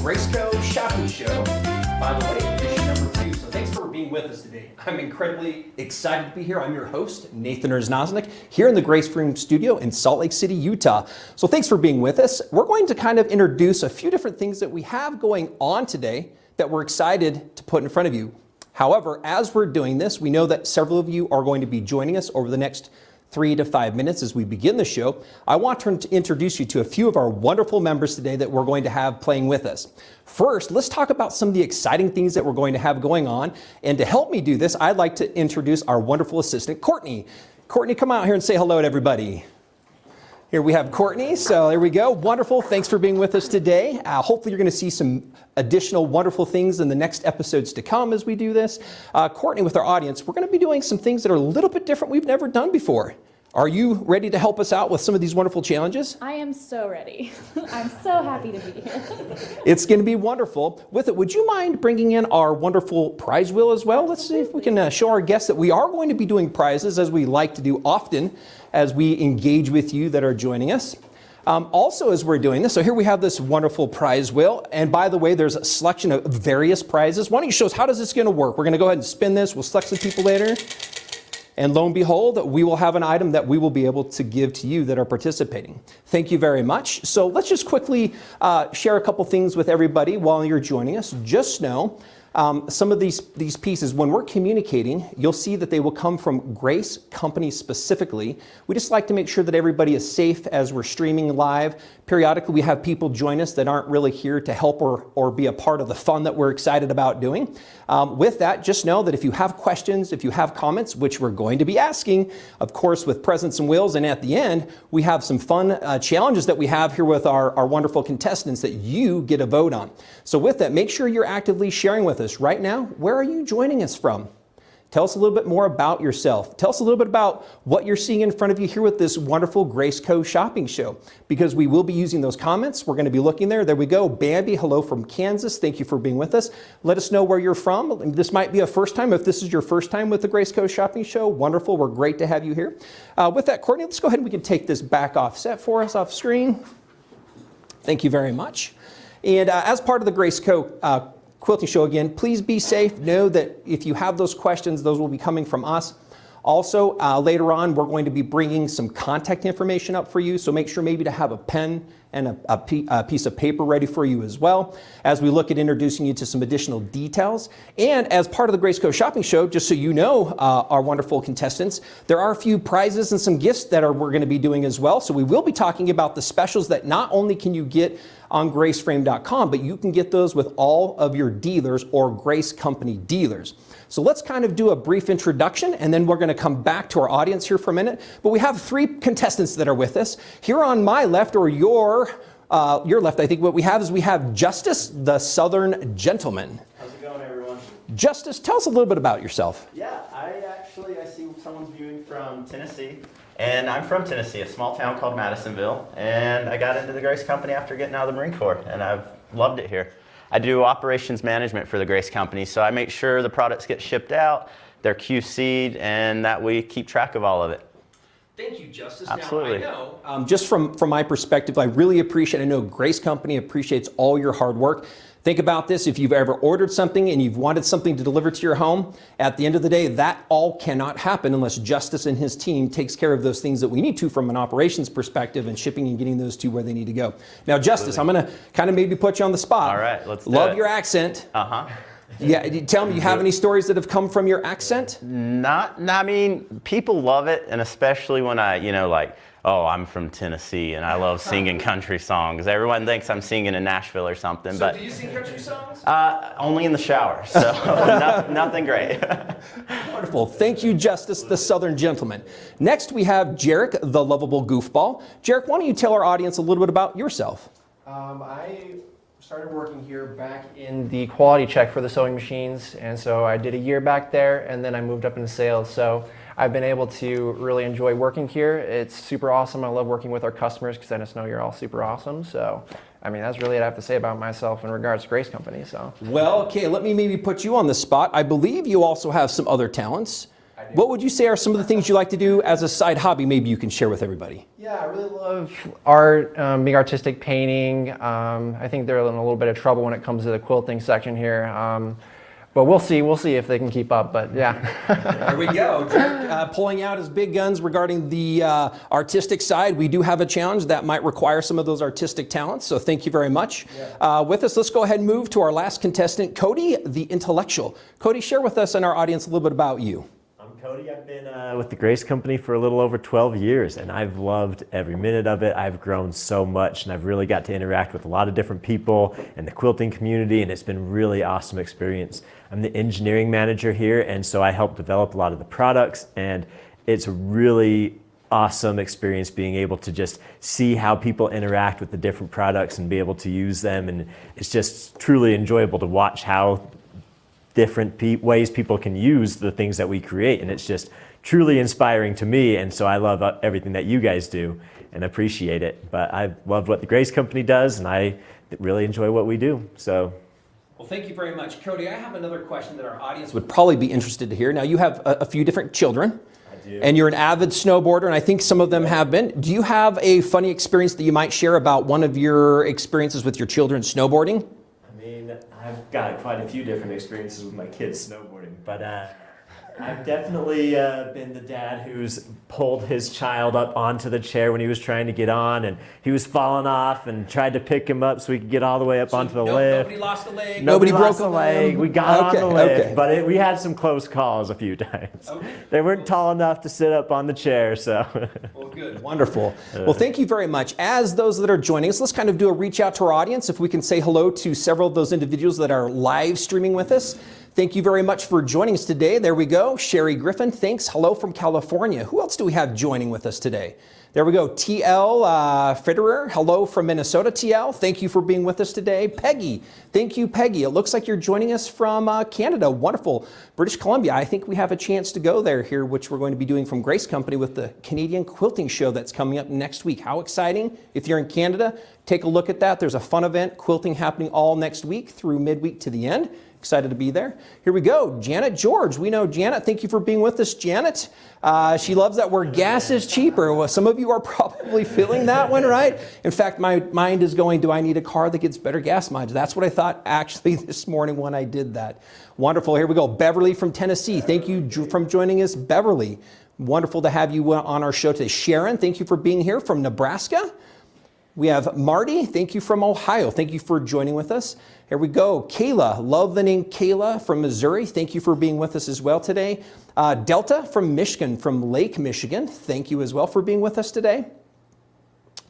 Graceco Shopping Show. By the way, edition number 2. So thanks for being with us today. I'm incredibly excited to be here. I'm your host, Nathan Erznoznik, here in the Grace Room studio in Salt Lake City, Utah. So thanks for being with us. We're going to kind of introduce a few different things that we have going on today that we're excited to put in front of you. However, as we're doing this, we know that several of you are going to be joining us over the next 3 to 5 minutes as we begin the show. I want to introduce you to a few of our wonderful members today that we're going to have playing with us. First, let's talk about some of the exciting things that we're going to have going on. And to help me do this, I'd like to introduce our wonderful assistant, Courtney. Courtney, come out here and say hello to everybody. Here we have Courtney, so there we go. Wonderful, thanks for being with us today. Hopefully you're going to see some additional wonderful things in the next episodes to come as we do this. Courtney, with our audience, we're going to be doing some things that are a little bit different we've never done before. Are you ready to help us out with some of these wonderful challenges? I am so ready. I'm so happy to be here. It's going to be wonderful. With it, would you mind bringing in our wonderful prize wheel as well? Let's see if we can show our guests that we are going to be doing prizes, as we like to do often as we engage with you that are joining us. Also, as we're doing this, so here we have this wonderful prize wheel. And by the way, there's a selection of various prizes. Why don't you show us, how does this going to work? We're going to go ahead and spin this. We'll select some people later. And lo and behold, we will have an item that we will be able to give to you that are participating. Thank you very much. So let's just quickly share a couple things with everybody while you're joining us. Just know some of these pieces, when we're communicating, you'll see that they will come from Grace Company specifically. We just like to make sure that everybody is safe as we're streaming live. Periodically, we have people join us that aren't really here to help or be a part of the fun that we're excited about doing. With that, just know that if you have questions, if you have comments, which we're going to be asking, of course, with presents and wills, and at the end, we have some fun challenges that we have here with our wonderful contestants that you get a vote on. So with that, make sure you're actively sharing with us. Right now, where are you joining us from? Tell us a little bit more about yourself. Tell us a little bit about what you're seeing in front of you here with this wonderful Graceco Shopping Show, because we will be using those comments. We're going to be looking there. There we go. Bambi, hello from Kansas. Thank you for being with us. Let us know where you're from. This might be a first time. If this is your first time with the Graceco Shopping Show, wonderful. We're great to have you here. With that, Courtney, let's go ahead and we can take this back off set for us off screen. Thank you very much. And as part of the Graceco Quilting Show again, please be safe. Know that if you have those questions, those will be coming from us. Also, later on, we're going to be bringing some contact information up for you, so make sure maybe to have a pen and a piece of paper ready for you as well, as we look at introducing you to some additional details. And as part of the Graceco Shopping Show, just so you know, our wonderful contestants, there are a few prizes and some gifts that we're going to be doing as well. So we will be talking about the specials that not only can you get on graceframe.com, but you can get those with all of your dealers or Grace Company dealers. So let's kind of do a brief introduction, and then we're going to come back to our audience here for a minute. But we have 3 contestants that are with us. Here on my left, or your left, I think what we have is we have Justice, the Southern Gentleman. How's it going, everyone? Justice, tell us a little bit about yourself. Yeah, I see someone's viewing from Tennessee, and I'm from Tennessee, a small town called Madisonville, and I got into the Grace Company after getting out of the Marine Corps, and I've loved it here. I do operations management for the Grace Company, so I make sure the products get shipped out, they're QC'd, and that we keep track of all of it. Thank you, Justice. Absolutely. Now, I know, just from my perspective, I really appreciate, I know Grace Company appreciates all your hard work. Think about this, if you've ever ordered something and you've wanted something to deliver to your home, at the end of the day, that all cannot happen unless Justice and his team takes care of those things that we need to from an operations perspective and shipping and getting those to where they need to go. Now, Justice, I'm going to kind of maybe put you on the spot. All right, let's do Love it. your accent. Uh-huh. Yeah, tell me, you have any stories that have come from your accent? I mean, people love it, and especially when oh, I'm from Tennessee, and I love singing country songs. Everyone thinks I'm singing in Nashville or something. So but do you sing country songs? Only in the shower, so nothing great. Wonderful. Thank you, Justice, the Southern Gentleman. Next, we have Jarek, the lovable goofball. Jarek, why don't you tell our audience a little bit about yourself? I started working here back in the quality check for the sewing machines, and so I did a year back there, and then I moved up into sales. So I've been able to really enjoy working here. It's super awesome. I love working with our customers because I just know you're all super awesome. So, I mean, that's really what I have to say about myself in regards to Grace Company. So. Well, okay, let me maybe put you on the spot. I believe you also have some other talents. What would you say are some of the things you like to do as a side hobby maybe you can share with everybody? Yeah, I really love art, being artistic, painting. I think they're in a little bit of trouble when it comes to the quilting section here. But we'll see if they can keep up, but yeah. There we go. Jack, pulling out his big guns regarding the artistic side. We do have a challenge that might require some of those artistic talents, so thank you very much. Yeah. With us, let's go ahead and move to our last contestant, Cody, the intellectual. Cody, share with us and our audience a little bit about you. Cody, I've been with the Grace Company for a little over 12 years, and I've loved every minute of it. I've grown so much, and I've really got to interact with a lot of different people in the quilting community, and it's been a really awesome experience. I'm the engineering manager here, and so I help develop a lot of the products, and it's a really awesome experience being able to just see how people interact with the different products and be able to use them, and it's just truly enjoyable to watch how different ways people can use the things that we create, and it's just truly inspiring to me, and so I love everything that you guys do and appreciate it. But I love what the Grace Company does, and I really enjoy what we do. So, well, thank you very much. Cody, I have another question that our audience would probably be interested to hear. Now, you have a few different children, and you're an avid snowboarder, and I think some of them have been. Do you have a funny experience that you might share about one of your experiences with your children snowboarding? I've got quite a few different experiences with my kids snowboarding, but I've definitely been the dad who's pulled his child up onto the chair when he was trying to get on, and he was falling off, and tried to pick him up so he could get all the way up onto the lift. Nobody lost a leg? Nobody broke a leg. We got on the lift, but we had some close calls a few times. Okay. They weren't tall enough to sit up on the chair, so. Well, good. Wonderful. Well, thank you very much. As those that are joining us, let's kind of do a reach out to our audience. If we can say hello to several of those individuals that are live streaming with us. Thank you very much for joining us today. There we go. Sherry Griffin, thanks. Hello from California. Who else do we have joining with us today? There we go. TL Federer, hello from Minnesota, TL. Thank you for being with us today. Peggy, thank you, Peggy. It looks like you're joining us from Canada. Wonderful. British Columbia, I think we have a chance to go there here, which we're going to be doing from Grace Company with the Canadian Quilting Show that's coming up next week. How exciting. If you're in Canada, take a look at that. There's a fun event, quilting, happening all next week through midweek to the end. Excited to be there. Here we go. Janet George. We know Janet. Thank you for being with us, Janet. She loves that where gas is cheaper. Well, some of you are probably feeling that one, right? In fact, my mind is going, do I need a car that gets better gas mileage? That's what I thought actually this morning when I did that. Wonderful. Here we go. Beverly from Tennessee. Thank you for joining us, Beverly. Wonderful to have you on our show today. Sharon, thank you for being here from Nebraska. We have Marty, thank you from Ohio. Thank you for joining with us. Here we go. Kayla, love the name Kayla from Missouri. Thank you for being with us as well today. Delta from Michigan, from Lake Michigan. Thank you as well for being with us today.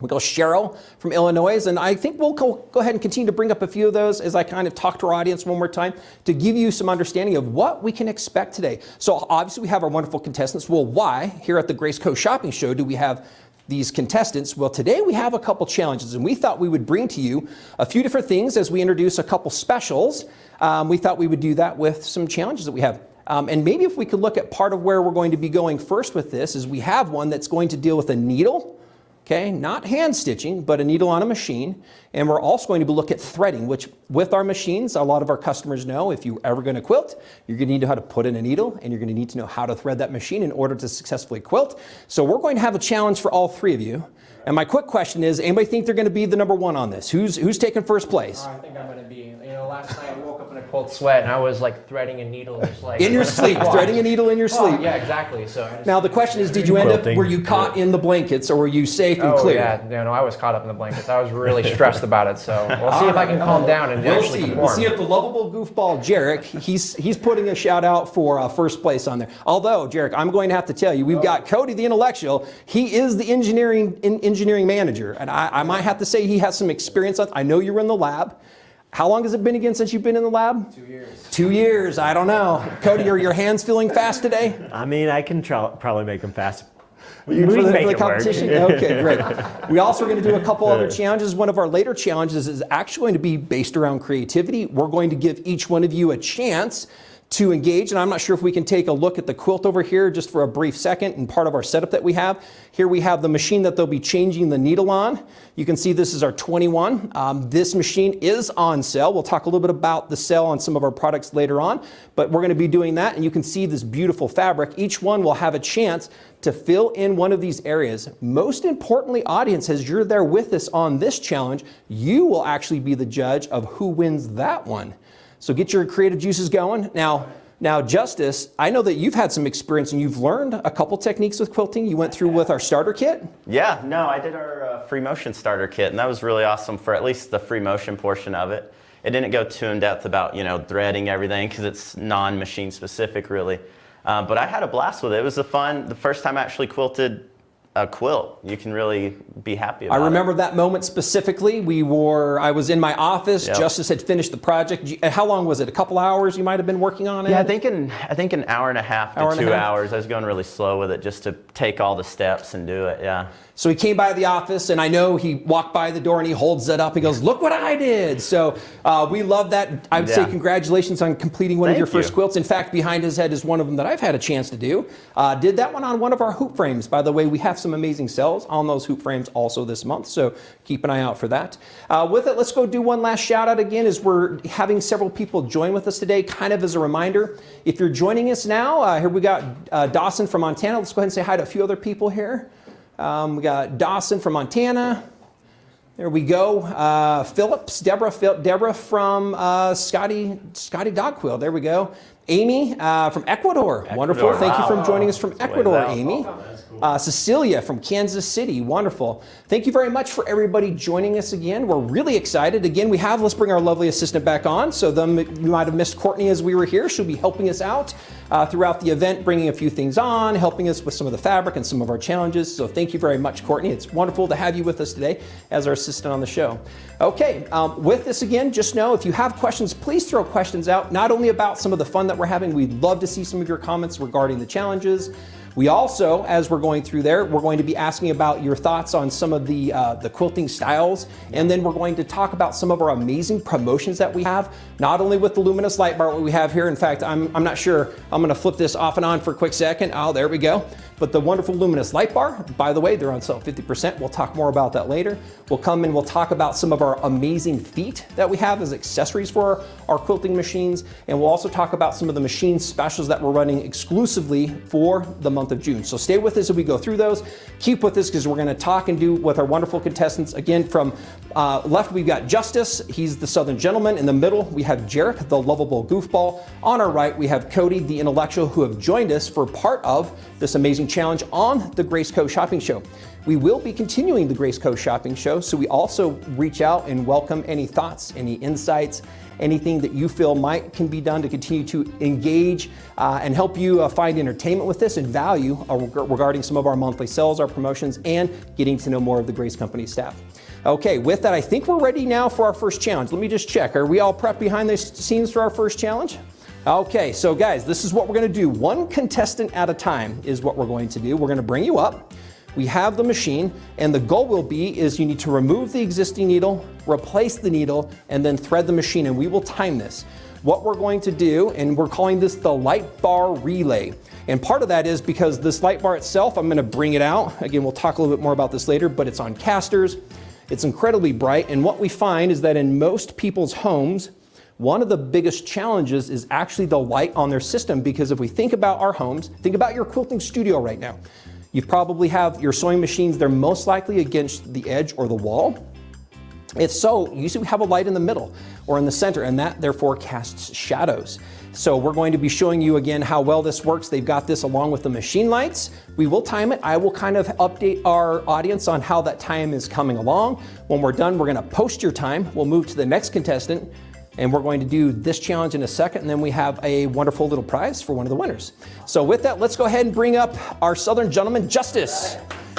We go Cheryl from Illinois, and I think we'll go ahead and continue to bring up a few of those as I kind of talk to our audience one more time to give you some understanding of what we can expect today. So obviously we have our wonderful contestants. Well, why here at the Grace Co. Shopping Show do we have these contestants? Well, today we have a couple challenges, and we thought we would bring to you a few different things as we introduce a couple specials. We thought we would do that with some challenges that we have. And maybe if we could look at part of where we're going to be going first with this is we have one that's going to deal with a needle, okay, not hand stitching, but a needle on a machine. And we're also going to look at threading, which with our machines, a lot of our customers know if you're ever going to quilt, you're going to need to know how to put in a needle, and you're going to need to know how to thread that machine in order to successfully quilt. So we're going to have a challenge for all three of you. And my quick question is, anybody think they're going to be the number one on this? Who's taking first place? I think I'm going to be. Last night I woke up in a cold sweat and I was like threading a needle just like in your sleep, threading a needle in your sleep. Yeah, exactly. So now the question is, did you end up, were you caught in the blankets or were you safe and clear? Yeah, no, I was caught up in the blankets. I was really stressed about it. So we'll see if I can calm down and actually perform. We'll see if the lovable goofball Jarek, he's putting a shout out for first place on there. Although, Jarek, I'm going to have to tell you, we've got Cody the intellectual. He is the engineering manager, and I might have to say he has some experience. I know you were in the lab. How long has it been again since you've been in the lab? 2 years. 2 years, I don't know. Cody, are your hands feeling fast today? I mean, I can probably make them fast. For the competition? Okay, great. We also are going to do a couple other challenges. One of our later challenges is actually going to be based around creativity. We're going to give each one of you a chance to engage, and I'm not sure if we can take a look at the quilt over here just for a brief second and part of our setup that we have. Here we have the machine that they'll be changing the needle on. You can see this is our 21. This machine is on sale. We'll talk a little bit about the sale on some of our products later on, but we're going to be doing that, and you can see this beautiful fabric. Each one will have a chance to fill in one of these areas. Most importantly, audience, as you're there with us on this challenge, you will actually be the judge of who wins that one. So get your creative juices going. Now, Justice, I know that you've had some experience and you've learned a couple techniques with quilting. You went through with our starter kit. Yeah, no, I did our free motion starter kit, and that was really awesome for at least the free motion portion of it. It didn't go too in depth about, threading everything because it's non-machine specific really. But I had a blast with it. It was the first time I actually quilted a quilt. You can really be happy about it. I remember that moment specifically. I was in my office. Yep. Justice had finished the project. How long was it? A couple hours you might have been working on it? Yeah, I think an hour and a half to 2 hours. I was going really slow with it just to take all the steps and do it, yeah. So he came by the office, and I know he walked by the door and he holds it up. He goes, "Look what I did!" So we love that. I would say congratulations on completing one of your first quilts. In fact, behind his head is one of them that I've had a chance to do. Did that one on one of our hoop frames. By the way, we have some amazing sales on those hoop frames also this month, so keep an eye out for that. With it, let's go do one last shout out again as we're having several people join with us today. Kind of as a reminder, if you're joining us now, here we got Dawson from Montana. Let's go ahead and say hi to a few other people here. We got Dawson from Montana. There we go. Phillips, Deborah from Scotty Dog Quill. There we go. Amy from Ecuador. Wonderful. Thank you for joining us from Ecuador, Amy. Cecilia from Kansas City. Wonderful. Thank you very much for everybody joining us again. We're really excited. Again, let's bring our lovely assistant back on. So you might have missed Courtney as we were here. She'll be helping us out throughout the event, bringing a few things on, helping us with some of the fabric and some of our challenges. So thank you very much, Courtney. It's wonderful to have you with us today as our assistant on the show. Okay, with this again, just know if you have questions, please throw questions out, not only about some of the fun that we're having. We'd love to see some of your comments regarding the challenges. We also, as we're going through there, we're going to be asking about your thoughts on some of the quilting styles, and then we're going to talk about some of our amazing promotions that we have, not only with the luminous light bar what we have here. In fact, I'm not sure, I'm going to flip this off and on for a quick second. Oh, there we go. But the wonderful luminous light bar, by the way, they're on sale 50%. We'll talk more about that later. We'll come and we'll talk about some of our amazing feet that we have as accessories for our quilting machines, and we'll also talk about some of the machine specials that we're running exclusively for the month of June. So stay with us as we go through those. Keep with us because we're going to talk and do with our wonderful contestants. Again, from left we've got Justice, he's the Southern gentleman. In the middle we have Jarek, the lovable goofball. On our right we have Cody, the intellectual, who have joined us for part of this amazing challenge on the Grace Co. Shopping Show. We will be continuing the Grace Co. Shopping Show, so we also reach out and welcome any thoughts, any insights, anything that you feel can be done to continue to engage and help you find entertainment with this and value regarding some of our monthly sales, our promotions, and getting to know more of the Grace Company staff. Okay, with that, I think we're ready now for our first challenge. Let me just check. Are we all prepped behind the scenes for our first challenge? Okay, so guys, this is what we're gonna do. One contestant at a time is what we're going to do. We're gonna bring you up. We have the machine, and the goal will be is you need to remove the existing needle, replace the needle, and then thread the machine, and we will time this. What we're going to do, and we're calling this the light bar relay. And part of that is because this light bar itself, I'm gonna bring it out. Again, we'll talk a little bit more about this later, but it's on casters. It's incredibly bright, and what we find is that in most people's homes, one of the biggest challenges is actually the light on their system, because if we think about our homes, think about your quilting studio right now. You probably have your sewing machines, they're most likely against the edge or the wall. If so, usually we have a light in the middle or in the center, and that therefore casts shadows. So we're going to be showing you again how well this works. They've got this along with the machine lights. We will time it. I will kind of update our audience on how that time is coming along. When we're done, we're gonna post your time. We'll move to the next contestant, and we're going to do this challenge in a second, and then we have a wonderful little prize for one of the winners. So with that, let's go ahead and bring up our Southern gentleman, Justice.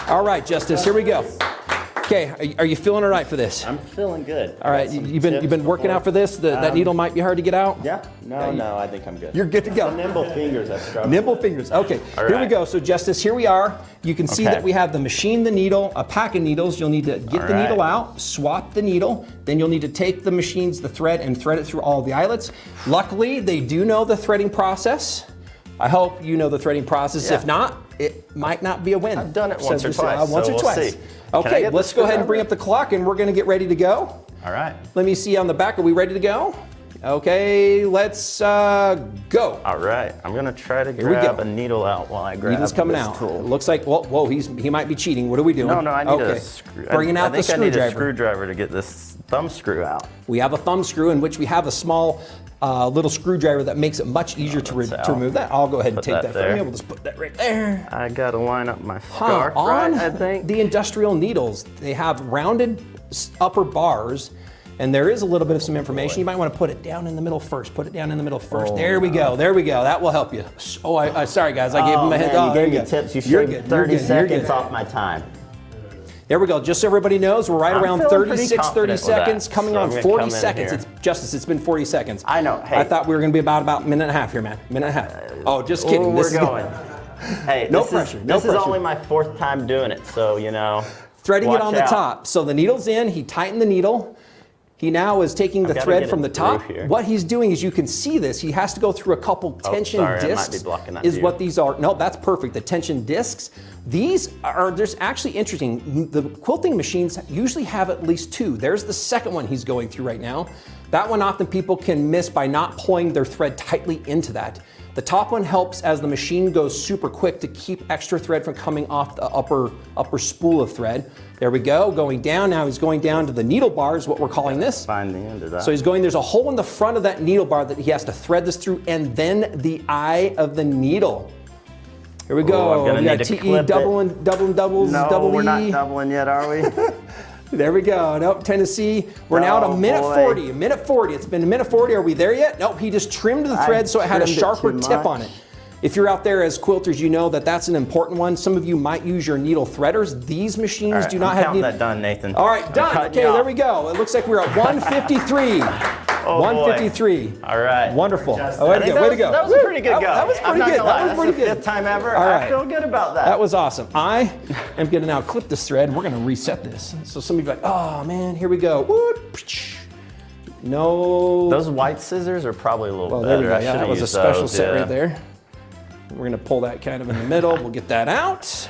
All right, Justice, here we go. Okay, are you feeling all right for this? I'm feeling good. All right, you've been working out for this? That needle might be hard to get out? Yeah, no, I think I'm good. You're good to go. The nimble fingers, I struggle. Nimble fingers. Okay, All here we right. go. So Justice, here we are. You can see Okay. that we have the machine, the needle, a pack of needles. You'll need to get All the needle right. out, swap the needle. Then you'll need to take the machines, the thread, and thread it through all the eyelets. Luckily, they do know the threading process. I hope you know the threading process. Yeah. If not, it might not be a win. I've done it once or Just, twice, once so or we'll twice. see. Can I Okay, get the let's go ahead and screwdriver? bring up the clock, and we're going to get ready to go. All right. Let me see on the back. Are we ready to go? Okay, let's go. All right. I'm gonna try to we grab go. a needle out while I grab Needle's coming this out. tool. It looks like, whoa, he might be cheating. What are we doing? No, I need okay. a screw. Bringing out I think the I need a screwdriver. screwdriver to get this thumb screw out. We have a thumb screw in which we have a small little screwdriver that makes it much easier to out. remove that. I'll go ahead and Put take that that from there. you. We'll just put that right there. I gotta line up my scarf On right, I think. the industrial needles, they have rounded upper bars, and there is a little bit of some information. You might want to put it down in the middle first. Put it down in the middle first. There we go. There we go. That will help you. Oh, I sorry guys. I gave him a head. Man, you there gave you me go. tips. You You're shaved good. 30 You're good. You're seconds good. off my time. There we go. Just so everybody knows, we're right I'm around feeling pretty 36, 30 confident with that. seconds, coming So on I'm gonna 40 come in seconds. here. It's Justice, it's been 40 seconds. I know. Hey. I thought we were going to be about a minute and a half here, man. Minute and a half. Oh, just kidding. Ooh, This we're is going. Hey, No this pressure, Is, no this pressure. is only my 4th time doing it, so you know. threading it watch on the out. top. So the needle's in. He tightened the needle. He now is taking the gotta thread get from it the top. through here. What he's doing is, you can see this. He has to go through a couple tension sorry, I might discs. be blocking that is view. what these are. No, that's perfect. The tension discs. These are, there's actually interesting. The quilting machines usually have at least 2. There's the second one he's going through right now. That one often people can miss by not pulling their thread tightly into that. The top one helps as the machine goes super quick to keep extra thread from coming off the upper spool of thread. There we go, going down. Now he's going down to the needle bar is what we're calling this. Find the end of that. So he's going, there's a hole in the front of that needle bar that he has to thread this through, and then the eye of the needle. Here we go. I'm gonna We got need to TE, clip double it. and doubles, no, double we're E. not doubling yet, are we? There we go. Nope, Tennessee. We're now at a Oh, minute boy. 40. A minute 40. It's been a minute 40. Are we there yet? Nope, he just trimmed the thread so it had a trimmed it sharper too tip much. on it. If you're out there as quilters, you know that that's an important one. Some of you might use your needle threaders. These machines All right, do not I'm have counting needle. that done, Nathan. All right, I'm done. cutting Okay, you there off. we go. It looks like we're at 153. Oh, boy. 153. All right. Wonderful. I Oh, way to think go. Way to that go. was a pretty good That- go. That was I'm pretty not good. gonna lie, That was that's pretty the good. 5th time ever. All I right. feel good about that. That was awesome. I am going to now clip this thread. We're going to reset this. So some of you are like, oh man, here we go. Whoop. No. Those white scissors are probably a little Oh, better. there we go. I Yeah, should've that was a used special those, set yeah. right there. We're going to pull that kind of in the middle. We'll get that out.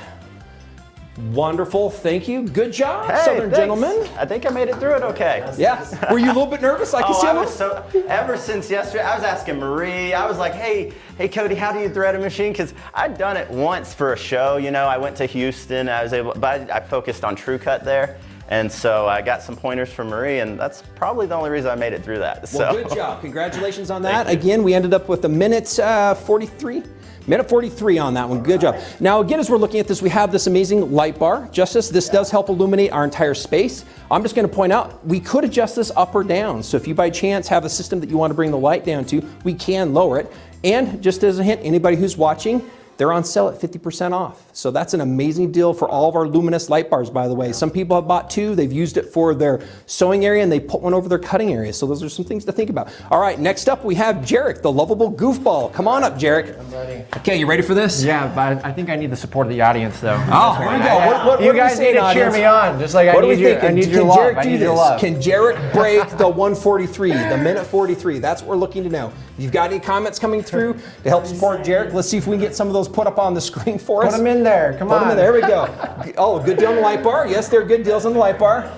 Wonderful. Thank you. Good job, Hey, Southern thanks. gentlemen. I think I made it through it okay. Yeah. Were you a little bit nervous? I can see Oh, a I little. was so, ever since yesterday, I was asking Marie, I was like, hey Cody, how do you thread a machine? Because I'd done it once for a show, you know, I went to Houston, but I focused on True Cut there. And so I got some pointers from Marie, and that's probably the only reason I made it through that. Well, So. good job. Congratulations on that. Thank you. Again, we ended up with a minute 43. Minute 43 on that one. Good job. Now, again, as we're looking at this, we have this amazing light bar. Justice, this does help illuminate our entire space. I'm just going to point out, we could adjust this up or down. So if you by chance have a system that you want to bring the light down to, we can lower it. And just as a hint, anybody who's watching, they're on sale at 50% off. So that's an amazing deal for all of our luminous light bars, by the way. Some people have bought 2. They've used it for their sewing area, and they put one over their cutting area. So those are some things to think about. All right, next up we have Jarek, the lovable goofball. Come on up, Jarek. I'm ready. Okay, you ready for this? Yeah, but I think I need the support of the audience, though. Oh, here we go. What You do we guys say, need to cheer audience? me on, just like What I are we need your, I thinking? need your Can love. Jarek I do need your this? love. Can Jarek break the 143, the minute 43? That's what we're looking to know. If you've got any comments coming through to help support Jarek, let's see if we can get some of those put up on the screen for us. Put them in there. Come Put on. them in there. There we go. Oh, good deal on the light bar. Yes, there are good deals on the light bar.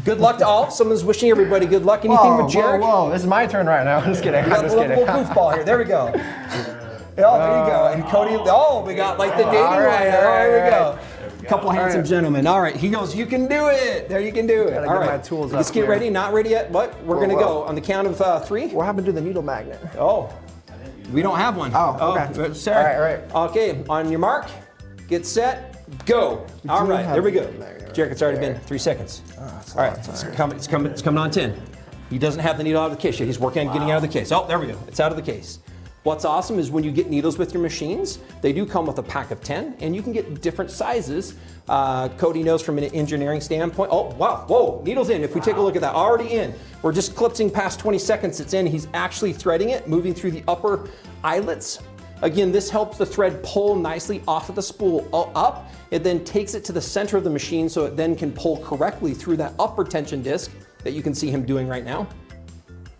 Good luck to all. Someone's wishing everybody good luck. Anything Whoa, with Jarek? whoa, whoa. This is my turn right now. I'm just kidding. We got I'm the just kidding. little goofball here. There we go. Oh, there you go. And Cody, oh, we got like the dating All right, one there. all right, There we all go. A couple handsome gentlemen. All right, he goes, you can do it. There, you can do it. Gotta All get right, my tools let's up get here. ready. Not ready yet, but we're going to go on the count of 3. What happened to the needle magnet? Oh, we don't have one. Oh, okay. Sorry. All right. Okay, on your mark, get set, go. All right, have there we go. the magnet Jarek, it's already been 3 seconds. All right, it's coming on 10. He doesn't have the needle out of the case yet. He's working on getting out of the case. Oh, there we go. It's out of the case. What's awesome is when you get needles with your machines, they do come with a pack of 10, and you can get different sizes. Cody knows from an engineering standpoint. Oh, wow, whoa, needle's in. If we take a look at that, already in. We're just clipping past 20 seconds, it's in. He's actually threading it, moving through the upper eyelets. Again, this helps the thread pull nicely off of the spool up. It then takes it to the center of the machine so it then can pull correctly through that upper tension disc that you can see him doing right now.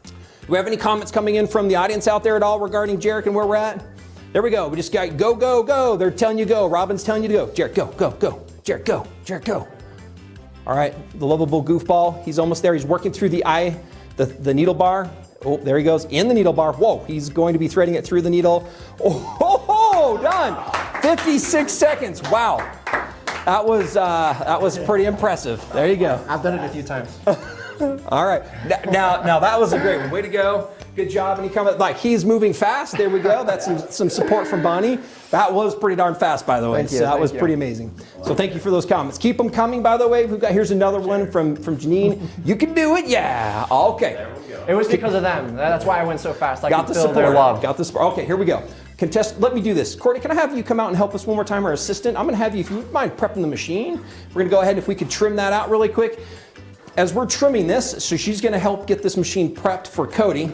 Do we have any comments coming in from the audience out there at all regarding Jarek and where we're at? There we go. We just got go, go, go. They're telling you go. Robin's telling you to go. Jarek, go, go, go. Jarek, go. Jarek, go. All right, the lovable goofball. He's almost there. He's working through the needle bar. Oh, there he goes in the needle bar. Whoa, he's going to be threading it through the needle. Oh, done. 56 seconds. Wow. That was pretty impressive. There you go. I've done it a few times. All right, now that was a great one. Way to go, good job. And he coming like he's moving fast. There we go. That's some support from Bonnie. That was pretty darn fast, by the way. Thank you, So that was thank you. pretty amazing. So thank you for those comments. Keep them coming, by the way. Here's another one from Janine. You can do it, yeah. Okay. It was because of them. That's why I went so fast. I Got could the feel support. their love. Got the support. Okay, here we go. Let me do this. Courtney, can I have you come out and help us one more time, our assistant? I'm gonna have you, if you wouldn't mind prepping the machine. We're gonna go ahead, if we could trim that out really quick. As we're trimming this, so she's gonna help get this machine prepped for Cody.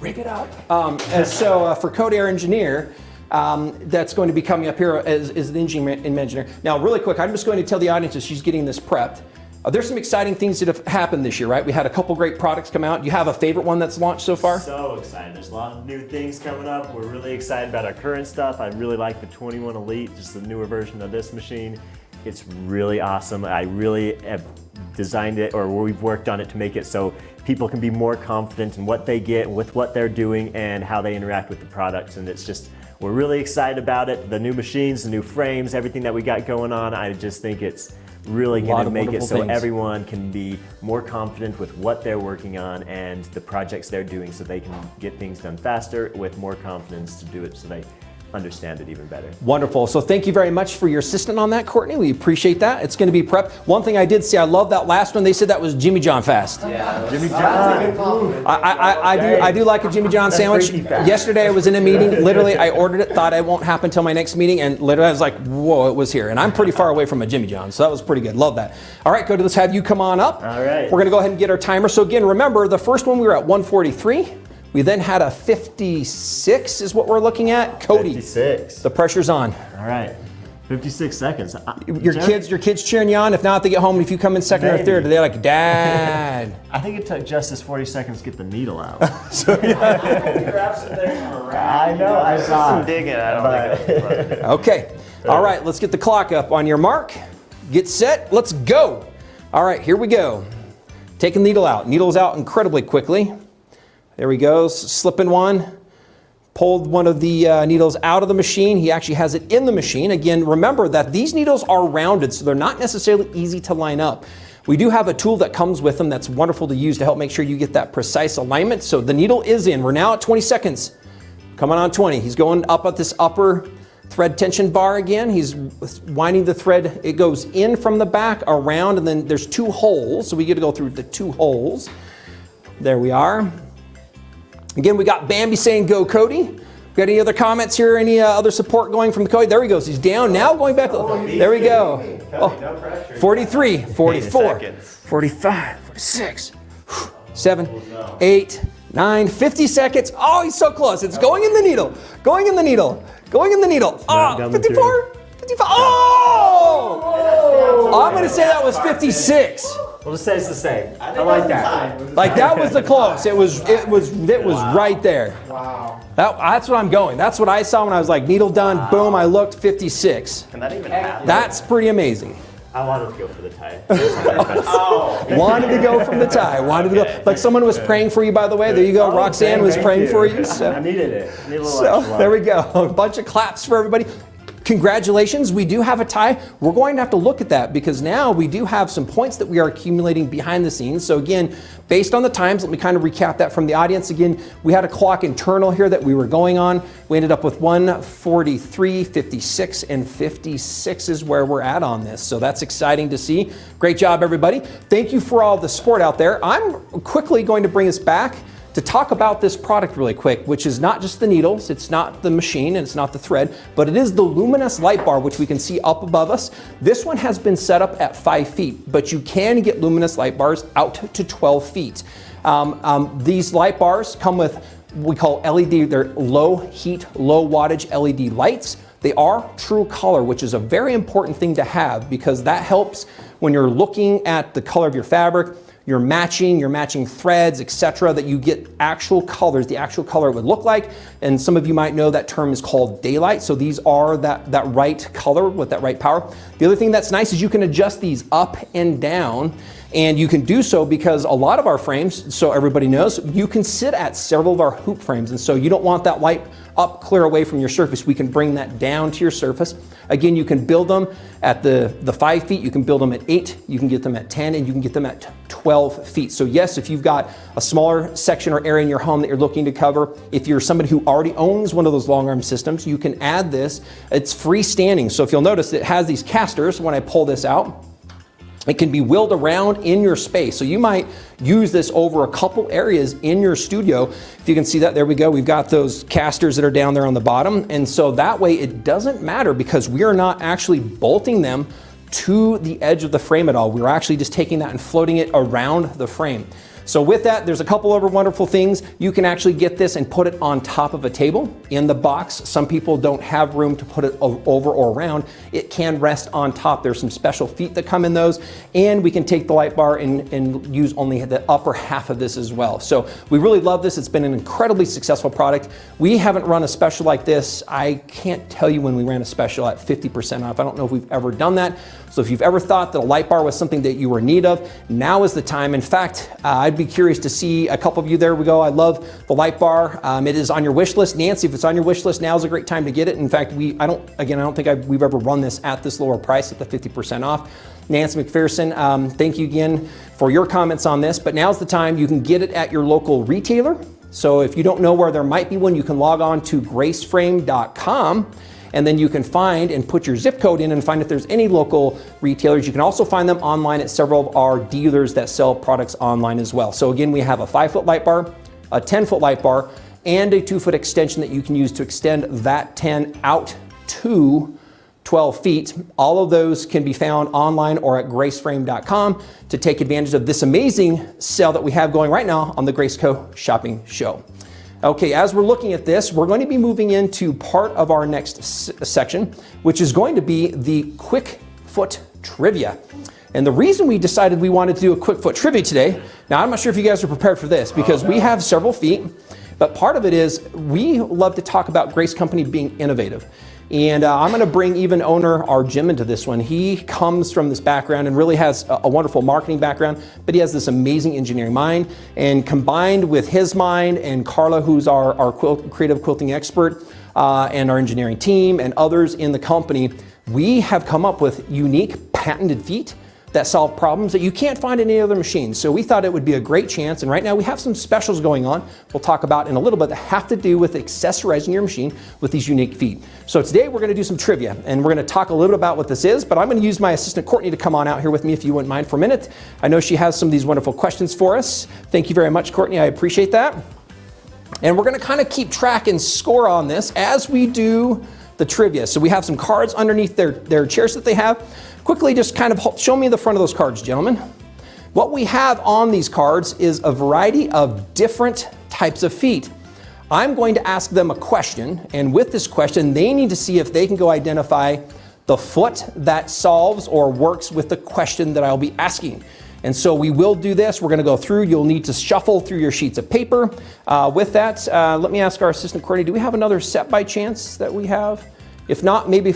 Rig it up. And so for Cody, our engineer, that's going to be coming up here as the engineer. Now, really quick, I'm just going to tell the audience as she's getting this prepped. There's some exciting things that have happened this year, right? We had a couple great products come out. You have a favorite one that's launched so far? So excited. There's a lot of new things coming up. We're really excited about our current stuff. I really like the 21 Elite, just the newer version of this machine. It's really awesome. I really have designed it, or we've worked on it to make it so people can be more confident in what they get with what they're doing and how they interact with the products. And it's just, we're really excited about it. The new machines, the new frames, everything that we got going on. I just think it's really going to make it so everyone can be more confident with what they're working on and the projects they're doing, so they can get things done faster with more confidence to do it, so they understand it even better. Wonderful. So thank you very much for your assistant on that, Courtney. We appreciate that. It's going to be prepped. One thing I did see, I love that last one. They said that was Jimmy John fast. Yeah, Jimmy John. I do like a Jimmy John sandwich. freaky fast. Yesterday I was in a meeting. Literally, I ordered it, thought it won't happen until my next meeting, and literally I was like, whoa, it was here. And I'm pretty far away from a Jimmy John, so that was pretty good. Love that. All right, Cody, let's have you come on up. All right. We're going to go ahead and get our timer. So again, remember, the first one we were at 143. We then had a 56 is what we're looking at. Cody, 56. the pressure's on. All right. 56 seconds. Your kids cheering you on. If not, they get home. If you come in second or third, they're like, Dad. I think it took Justice 40 seconds to get the needle out. Grab some things from around. I know, I saw Some it. digging. I don't think it was. Okay. All right, let's get the clock up. On your mark, get set, let's go. All right, here we go. Taking the needle out. Needle's out incredibly quickly. There he goes, slipping one. Pulled one of the needles out of the machine. He actually has it in the machine. Again, remember that these needles are rounded, so they're not necessarily easy to line up. We do have a tool that comes with them that's wonderful to use to help make sure you get that precise alignment. So the needle is in. We're now at 20 seconds. Coming on 20. He's going up at this upper thread tension bar again. He's winding the thread. It goes in from the back, around, and then there's two holes. So we get to go through the two holes. There we are. Again, we got Bambi saying, go Cody. Got any other comments here? Any other support going from Cody? There he goes. He's down now, going back. There we go. Oh, 43, 44, 45, 46, 7, 8, 9, 50 seconds. Oh, he's so close. It's going in the needle. Going in the needle. Going in the needle. Oh, 54, 55. Oh! I'm going to say that was 56. We'll just say it's the same. I like that. Like that was the close. It was right there. Wow. That's what I'm going. That's what I saw when I was like, needle done, boom, I looked 56. Can that even happen? That's pretty amazing. I wanted to go for the tie. Wanted to go from the tie. Wanted to go. Like someone was praying for you, by the way. There you go. Roxanne was praying for you. I So, needed it. I need a little so extra there love. we go. A bunch of claps for everybody. Congratulations, we do have a tie. We're going to have to look at that because now we do have some points that we are accumulating behind the scenes. So again, based on the times, let me kind of recap that from the audience. Again, we had a clock internal here that we were going on. We ended up with 143, 56, and 56 is where we're at on this. So that's exciting to see. Great job, everybody. Thank you for all the support out there. I'm quickly going to bring us back to talk about this product really quick, which is not just the needles, it's not the machine, and it's not the thread, but it is the luminous light bar, which we can see up above us. This one has been set up at 5 feet, but you can get luminous light bars out to 12 feet. These light bars come with what we call LED, they're low heat, low wattage LED lights. They are true color, which is a very important thing to have because that helps when you're looking at the color of your fabric, you're matching threads, etc., that you get actual colors, the actual color it would look like. And some of you might know that term is called daylight. So these are that right color with that right power. The other thing that's nice is you can adjust these up and down. And you can do so because a lot of our frames, so everybody knows, you can sit at several of our hoop frames. And so you don't want that light up clear away from your surface. We can bring that down to your surface. Again, you can build them at the 5 feet, you can build them at 8, you can get them at 10, and you can get them at 12 feet. So yes, if you've got a smaller section or area in your home that you're looking to cover, if you're somebody who already owns one of those long arm systems, you can add this. It's freestanding. So if you'll notice, it has these casters. When I pull this out, it can be wheeled around in your space. So you might use this over a couple areas in your studio. If you can see that, there we go. We've got those casters that are down there on the bottom. And so that way it doesn't matter because we are not actually bolting them to the edge of the frame at all. We're actually just taking that and floating it around the frame. So with that, there's a couple other wonderful things. You can actually get this and put it on top of a table in the box. Some people don't have room to put it over or around. It can rest on top. There's some special feet that come in those, and we can take the light bar and use only the upper half of this as well. So we really love this. It's been an incredibly successful product. We haven't run a special like this. I can't tell you when we ran a special at 50% off. I don't know if we've ever done that. So if you've ever thought that a light bar was something that you were in need of, now is the time. In fact, I'd be curious to see a couple of you. There we go. I love the light bar. It is on your wish list. Nancy, if it's on your wish list, now is a great time to get it. In fact, I don't think we've ever run this at this lower price at the 50% off. Nancy McPherson, thank you again for your comments on this, but now's the time. You can get it at your local retailer. So if you don't know where there might be one, you can log on to graceframe.com. And then you can find and put your zip code in and find if there's any local retailers. You can also find them online at several of our dealers that sell products online as well. So again, we have a 5-foot light bar, a 10-foot light bar, and a 2-foot extension that you can use to extend that 10 out to 12 feet. All of those can be found online or at graceframe.com to take advantage of this amazing sale that we have going right now on the Graceco Shopping Show. Okay, as we're looking at this, we're going to be moving into part of our next section, which is going to be the quick foot trivia. And the reason we decided we wanted to do a quick foot trivia today, now I'm not sure if you guys are prepared for this because we have several feet, but part of it is we love to talk about Grace Company being innovative. And I'm going to bring even owner our Jim into this one. He comes from this background and really has a wonderful marketing background, but he has this amazing engineering mind. And combined with his mind and Carla, who's our creative quilting expert, and our engineering team and others in the company, we have come up with unique patented feet that solve problems that you can't find in any other machine. So we thought it would be a great chance, and right now we have some specials going on we'll talk about in a little bit that have to do with accessorizing your machine with these unique feet. So today we're gonna do some trivia, and we're gonna talk a little bit about what this is, but I'm gonna use my assistant Courtney to come on out here with me if you wouldn't mind for a minute. I know she has some of these wonderful questions for us. Thank you very much, Courtney, I appreciate that. And we're gonna kind of keep track and score on this as we do the trivia. So we have some cards underneath their chairs that they have. Quickly, just kind of show me the front of those cards, gentlemen. What we have on these cards is a variety of different types of feet. I'm going to ask them a question, and with this question, they need to see if they can go identify the foot that solves or works with the question that I'll be asking. And so we will do this. We're gonna go through. You'll need to shuffle through your sheets of paper. With that, let me ask our assistant Courtney, do we have another set by chance that we have? If not, maybe,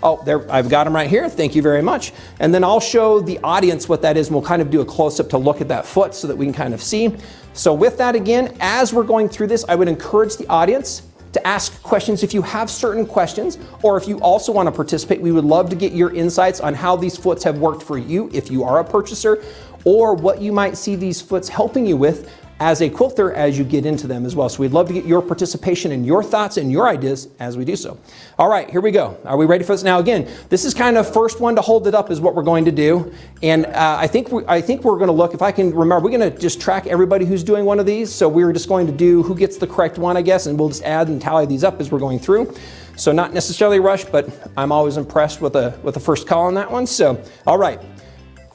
oh, there, I've got them right here. Thank you very much. And then I'll show the audience what that is, and we'll kind of do a close-up to look at that foot so that we can kind of see. So with that, again, as we're going through this, I would encourage the audience to ask questions if you have certain questions, or if you also want to participate. We would love to get your insights on how these foots have worked for you if you are a purchaser, or what you might see these foots helping you with as a quilter as you get into them as well. So we'd love to get your participation and your thoughts and your ideas as we do so. All right, here we go. Are we ready for this? Now again, this is kind of first one to hold it up is what we're going to do. And I think we're going to look, if I can remember, we're going to just track everybody who's doing one of these. So we're just going to do who gets the correct one, I guess, and we'll just add and tally these up as we're going through. So not necessarily a rush, but I'm always impressed with the first call on that one. So, all right,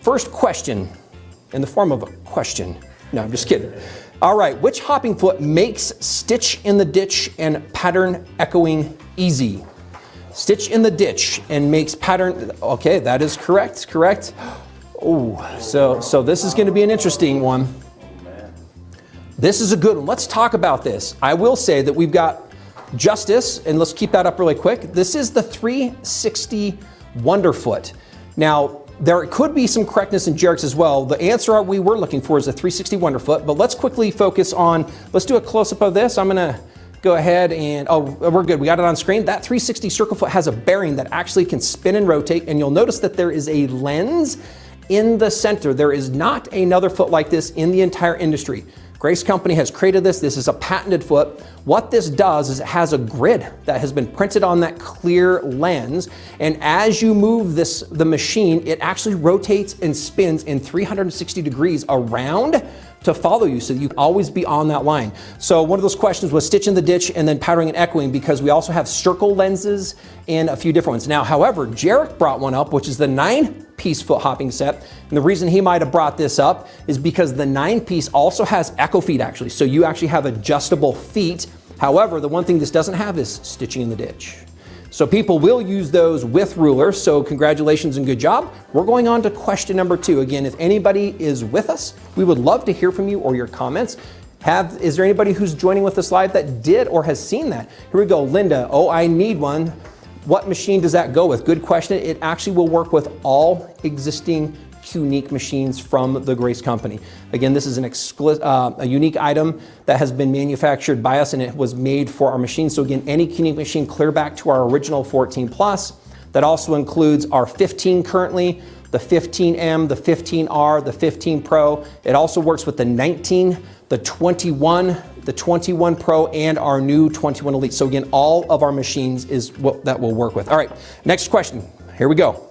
first question in the form of a question. No, I'm just kidding. All right, which hopping foot makes stitch in the ditch and pattern echoing easy? Stitch in the ditch and makes pattern, okay, that is correct. Oh, so this is gonna be an interesting one. This is a good one. Let's talk about this. I will say that we've got Justice, and let's keep that up really quick. This is the 360 Wonderfoot. Now, there could be some correctness in Jarek's as well. The answer we were looking for is a 360 Wonderfoot, but let's quickly focus on, let's do a close-up of this. I'm gonna go ahead and, oh, we're good, we got it on screen. That 360 circle foot has a bearing that actually can spin and rotate, and you'll notice that there is a lens in the center. There is not another foot like this in the entire industry. Grace Company has created this. This is a patented foot. What this does is it has a grid that has been printed on that clear lens. And as you move the machine, it actually rotates and spins in 360 degrees around to follow you, so you can always be on that line. So one of those questions was stitch in the ditch and then powdering and echoing, because we also have circle lenses and a few different ones. Now, however, Jarek brought one up, which is the 9-piece foot hopping set. And the reason he might have brought this up is because the 9-piece also has echo feet actually. So you actually have adjustable feet. However, the one thing this doesn't have is stitching in the ditch. So people will use those with rulers, so congratulations and good job. We're going on to question number 2. Again, if anybody is with us, we would love to hear from you or your comments. Is there anybody who's joining with us live that did or has seen that? Here we go, Linda, oh, I need one. What machine does that go with? Good question. It actually will work with all existing unique machines from the Grace Company. Again, this is a unique item that has been manufactured by us, and it was made for our machine. So again, any unique machine clear back to our original 14 Plus. That also includes our 15 currently, the 15M, the 15R, the 15 Pro. It also works with the 19, the 21, the 21 Pro, and our new 21 Elite. So again, all of our machines is what that will work with. All right, next question. Here we go.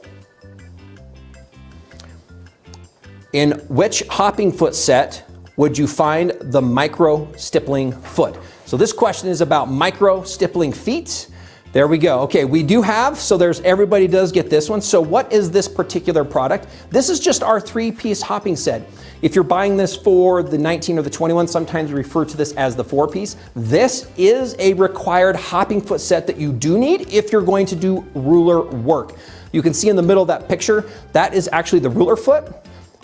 In which hopping foot set would you find the micro stippling foot? So this question is about micro stippling feet. There we go. Okay, we do have, so everybody does get this one. So what is this particular product? This is just our 3-piece hopping set. If you're buying this for the 19 or the 21, sometimes we refer to this as the 4-piece. This is a required hopping foot set that you do need if you're going to do ruler work. You can see in the middle of that picture, that is actually the ruler foot.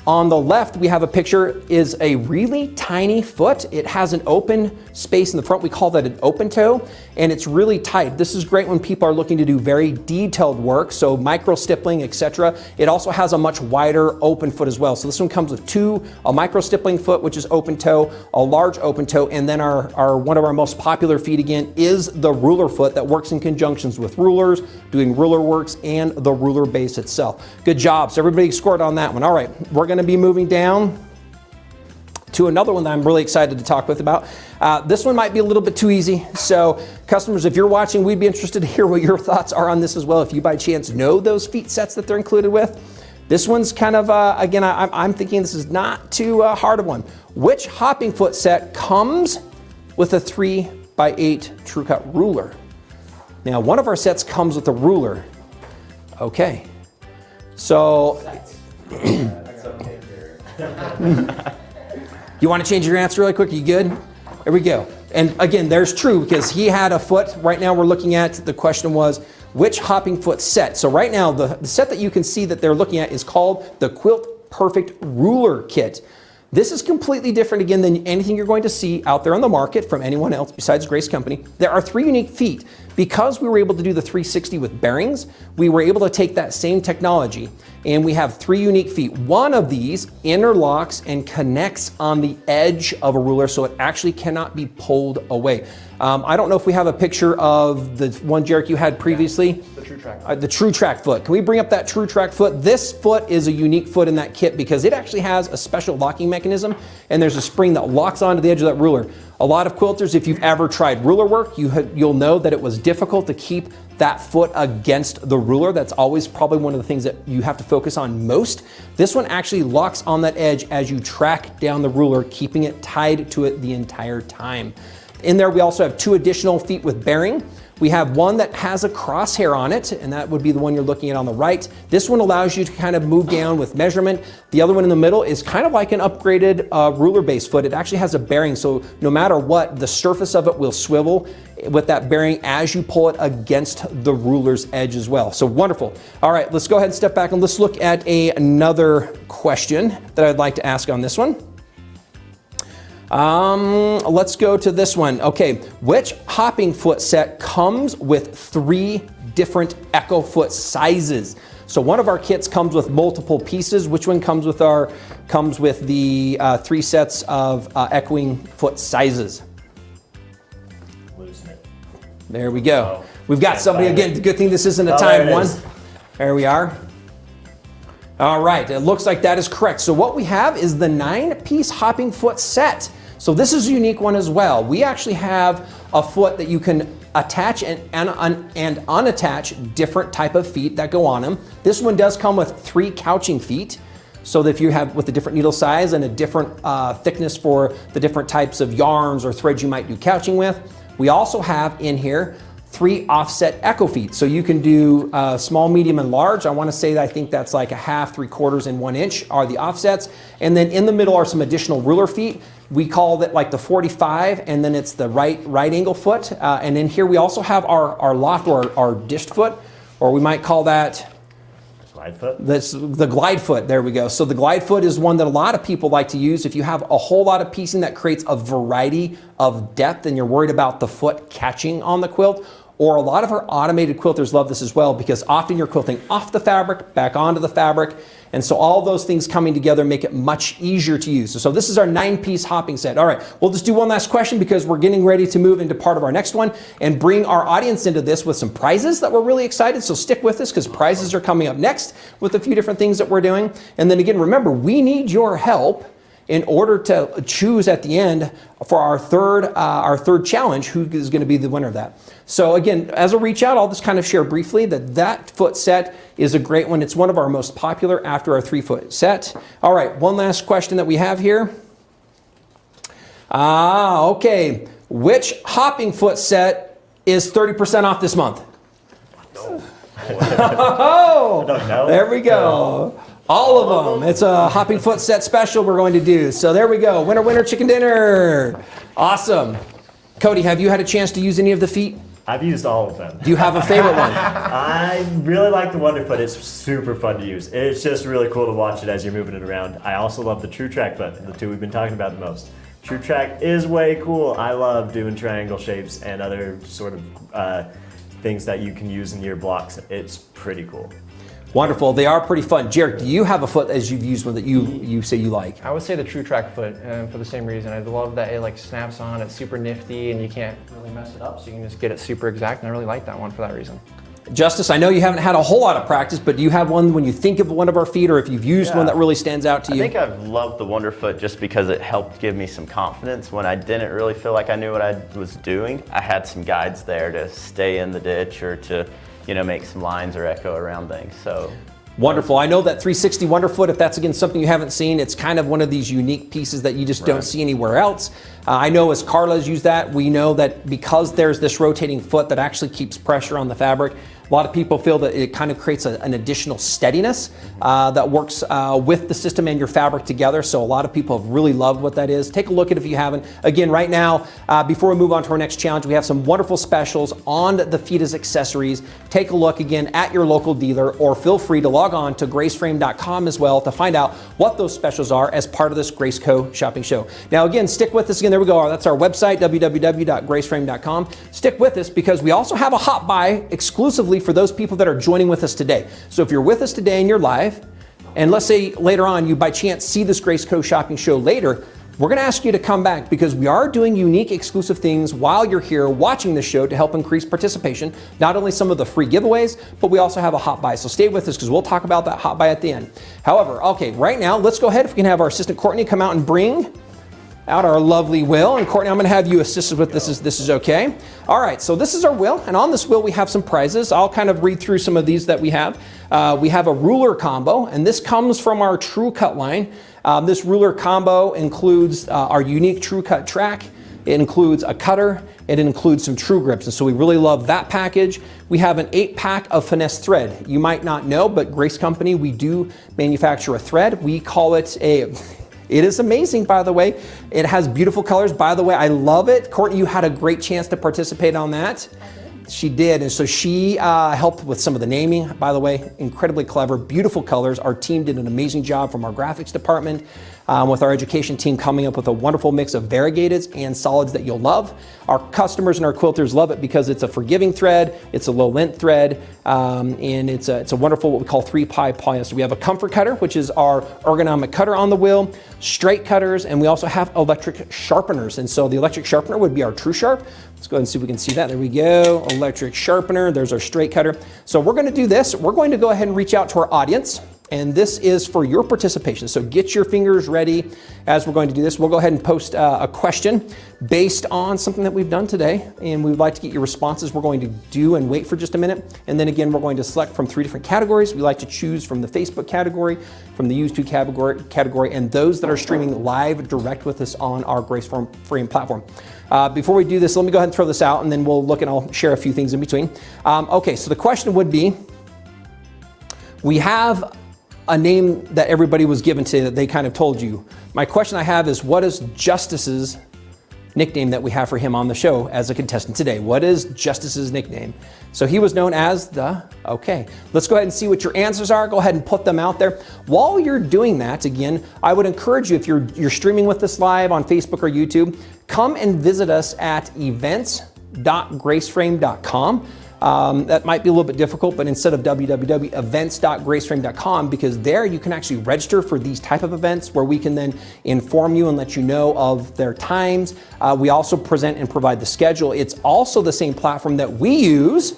On the left, we have a picture is a really tiny foot. It has an open space in the front. We call that an open toe, and it's really tight. This is great when people are looking to do very detailed work, so micro stippling, etc. It also has a much wider open foot as well. So this one comes with a micro stippling foot, which is open toe, a large open toe, and then our one of our most popular feet again is the ruler foot that works in conjunctions with rulers, doing ruler works, and the ruler base itself. Good job. So everybody scored on that one. All right, we're going to be moving down to another one that I'm really excited to talk about. This one might be a little bit too easy. So customers, if you're watching, we'd be interested to hear what your thoughts are on this as well. If you by chance know those feet sets that they're included with. This one's kind of, again, I'm thinking this is not too hard of one. Which hopping foot set comes with a 3x8 true cut ruler? Now, one of our sets comes with a ruler. Okay. So, you want to change your answer really quick? Are you good? There we go. And again, there's true because he had a foot. Right now we're looking at, the question was, which hopping foot set? So right now, the set that you can see that they're looking at is called the Quilt Perfect Ruler Kit. This is completely different again than anything you're going to see out there on the market from anyone else besides Grace Company. There are 3 unique feet. Because we were able to do the 360 with bearings, we were able to take that same technology, and we have 3 unique feet. One of these interlocks and connects on the edge of a ruler, so it actually cannot be pulled away. I don't know if we have a picture of the one, Jarek, you had previously. The True Track. The True Track foot. Can we bring up that True Track foot? This foot is a unique foot in that kit because it actually has a special locking mechanism, and there's a spring that locks onto the edge of that ruler. A lot of quilters, if you've ever tried ruler work, you'll know that it was difficult to keep that foot against the ruler. That's always probably one of the things that you have to focus on most. This one actually locks on that edge as you track down the ruler, keeping it tied to it the entire time. In there, we also have 2 additional feet with bearing. We have one that has a crosshair on it, and that would be the one you're looking at on the right. This one allows you to kind of move down with measurement. The other one in the middle is kind of like an upgraded ruler-based foot. It actually has a bearing, so no matter what, the surface of it will swivel with that bearing as you pull it against the ruler's edge as well. So wonderful. All right, let's go ahead and step back and let's look at another question that I'd like to ask on this one. Let's go to this one. Okay, which hopping foot set comes with 3 different echo foot sizes? So one of our kits comes with multiple pieces. Which one comes with the 3 sets of echoing foot sizes? Losing it. There we go. Oh, We've got can't somebody, find again, it. good thing this isn't a Oh, time there it one. is. There we are. All right, it looks like that is correct. So what we have is the 9-piece hopping foot set. So this is a unique one as well. We actually have a foot that you can attach and unattach different type of feet that go on them. This one does come with 3 couching feet. So that if you have with a different needle size and a different thickness for the different types of yarns or threads you might do couching with. We also have in here 3 offset echo feet. So you can do small, medium, and large. I want to say that I think that's like a half, 3/4, and 1 inch are the offsets. And then in the middle are some additional ruler feet. We call that like the 45, and then it's the right angle foot. And then here we also have our loft or our dished foot, or we might call that Glide foot? that's the glide foot. There we go. So the glide foot is one that a lot of people like to use. If you have a whole lot of piecing that creates a variety of depth and you're worried about the foot catching on the quilt, or a lot of our automated quilters love this as well because often you're quilting off the fabric, back onto the fabric. And so all those things coming together make it much easier to use. So this is our 9-piece hopping set. All right, we'll just do one last question because we're getting ready to move into part of our next one and bring our audience into this with some prizes that we're really excited. So stick with us because prizes are coming up next with a few different things that we're doing. And then again, remember, we need your help in order to choose at the end for our third challenge, who is going to be the winner of that. So again, as a reach out, I'll just kind of share briefly that foot set is a great one. It's one of our most popular after our 3-foot set. All right, one last question that we have here. Okay. Which hopping foot set is 30% off this month? I don't know. There we go. All of them. It's a hopping foot set special we're going to do. So there we go. Winner, winner, chicken dinner. Awesome. Cody, have you had a chance to use any of the feet? I've used all of them. Do you have a favorite one? I really like the Wonderfoot. It's super fun to use. It's just really cool to watch it as you're moving it around. I also love the True Track foot, the 2 we've been talking about the most. True Track is way cool. I love doing triangle shapes and other sort of things that you can use in your blocks. It's pretty cool. Wonderful. They are pretty fun. Jarek, do you have a foot as you've used one that you say you like? I would say the True Track foot for the same reason. I love that it like snaps on, it's super nifty, and you can't really mess it up, so you can just get it super exact, and I really like that one for that reason. Justice, I know you haven't had a whole lot of practice, but do you have one when you think of one of our feet, or if you've used one that really stands out to you? I think I've loved the Wonderfoot just because it helped give me some confidence when I didn't really feel like I knew what I was doing. I had some guides there to stay in the ditch or to, make some lines or echo around things. So. Wonderful. I know that 360 Wonderfoot, if that's again something you haven't seen, it's kind of one of these unique pieces that you just don't see anywhere else. I know as Carla's used that, we know that because there's this rotating foot that actually keeps pressure on the fabric, A lot of people feel that it kind of creates an additional steadiness that works with the system and your fabric together. So a lot of people have really loved what that is. Take a look at it if you haven't. Again, right now, before we move on to our next challenge, we have some wonderful specials on the Fitas accessories. Take a look again at your local dealer, or feel free to log on to graceframe.com as well to find out what those specials are as part of this Grace Co. shopping show. Now again, stick with us again. There we go. That's our website, www.graceframe.com. Stick with us because we also have a hot buy exclusively for those people that are joining with us today. So if you're with us today and you're live, and let's say later on you by chance see this Grace Co. shopping show later, we're going to ask you to come back because we are doing unique exclusive things while you're here watching the show to help increase participation. Not only some of the free giveaways, but we also have a hot buy. So stay with us because we'll talk about that hot buy at the end. However, okay, right now, let's go ahead. If we can have our assistant Courtney come out and bring out our lovely wheel. And Courtney, I'm going to have you assist us with this. This is okay. All right, so this is our wheel. And on this wheel, we have some prizes. I'll kind of read through some of these that we have. We have a ruler combo, and this comes from our True Cut line. This ruler combo includes our unique True Cut track. It includes a cutter. It includes some True Grips. And so we really love that package. We have an 8-pack of finesse thread. You might not know, but Grace Company, we do manufacture a thread. We call it it is amazing, by the way. It has beautiful colors. By the way, I love it. Courtney, you had a great chance to participate on that. She did, and so she helped with some of the naming. By the way, incredibly clever, beautiful colors. Our team did an amazing job from our graphics department with our education team coming up with a wonderful mix of variegateds and solids that you'll love. Our customers and our quilters love it because it's a forgiving thread, it's a low length thread, and it's a wonderful what we call 3-ply polyester. We have a comfort cutter, which is our ergonomic cutter on the wheel, straight cutters, and we also have electric sharpeners. And so the electric sharpener would be our True Sharp. Let's go ahead and see if we can see that. There we go, electric sharpener. There's our straight cutter. So we're going to do this. We're going to go ahead and reach out to our audience. And this is for your participation. So get your fingers ready as we're going to do this. We'll go ahead and post a question based on something that we've done today. And we'd like to get your responses. We're going to do and wait for just a minute. And then again, we're going to select from 3 different categories. We like to choose from the Facebook category, from the YouTube category, and those that are streaming live direct with us on our Grace Frame platform. Before we do this, let me go ahead and throw this out and then we'll look and I'll share a few things in between. Okay, so the question would be, we have a name that everybody was given today that they kind of told you. My question I have is, what is Justice's nickname that we have for him on the show as a contestant today? What is Justice's nickname? So he was known as okay. Let's go ahead and see what your answers are. Go ahead and put them out there. While you're doing that, again, I would encourage you, if you're streaming with us live on Facebook or YouTube, come and visit us at events.graceframe.com. That might be a little bit difficult, but instead of www.events.graceframe.com, because there you can actually register for these type of events where we can then inform you and let you know of their times. We also present and provide the schedule. It's also the same platform that we use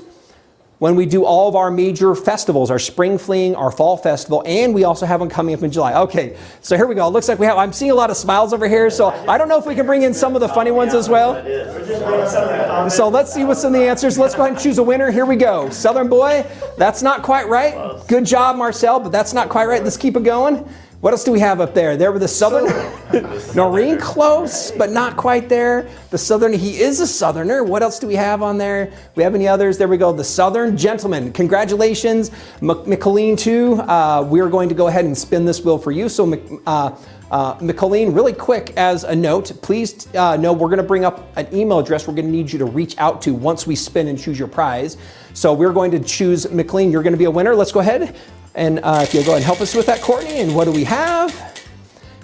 when we do all of our major festivals, our spring fling, our fall festival, and we also have one coming up in July. Okay, so here we go. It looks like I'm seeing a lot of smiles over here, so I don't know if we can bring in some of the funny ones as well. So let's see what's in the answers. Let's go ahead and choose a winner. Here we go. Southern Boy, that's not quite right. Good job, Marcel, but that's not quite right. Let's keep it going. What else do we have up there? There with the Southern. Noreen, close, but not quite there. The Southern, he is a Southerner. What else do we have on there? We have any others? There we go. The Southern Gentleman. Congratulations. McColleen, too. We're going to go ahead and spin this wheel for you. So, McColleen, really quick as a note, please know we're going to bring up an email address we're going to need you to reach out to once we spin and choose your prize. So we're going to choose McColleen. You're going to be a winner. Let's go ahead. And if you'll go ahead and help us with that, Courtney. And what do we have?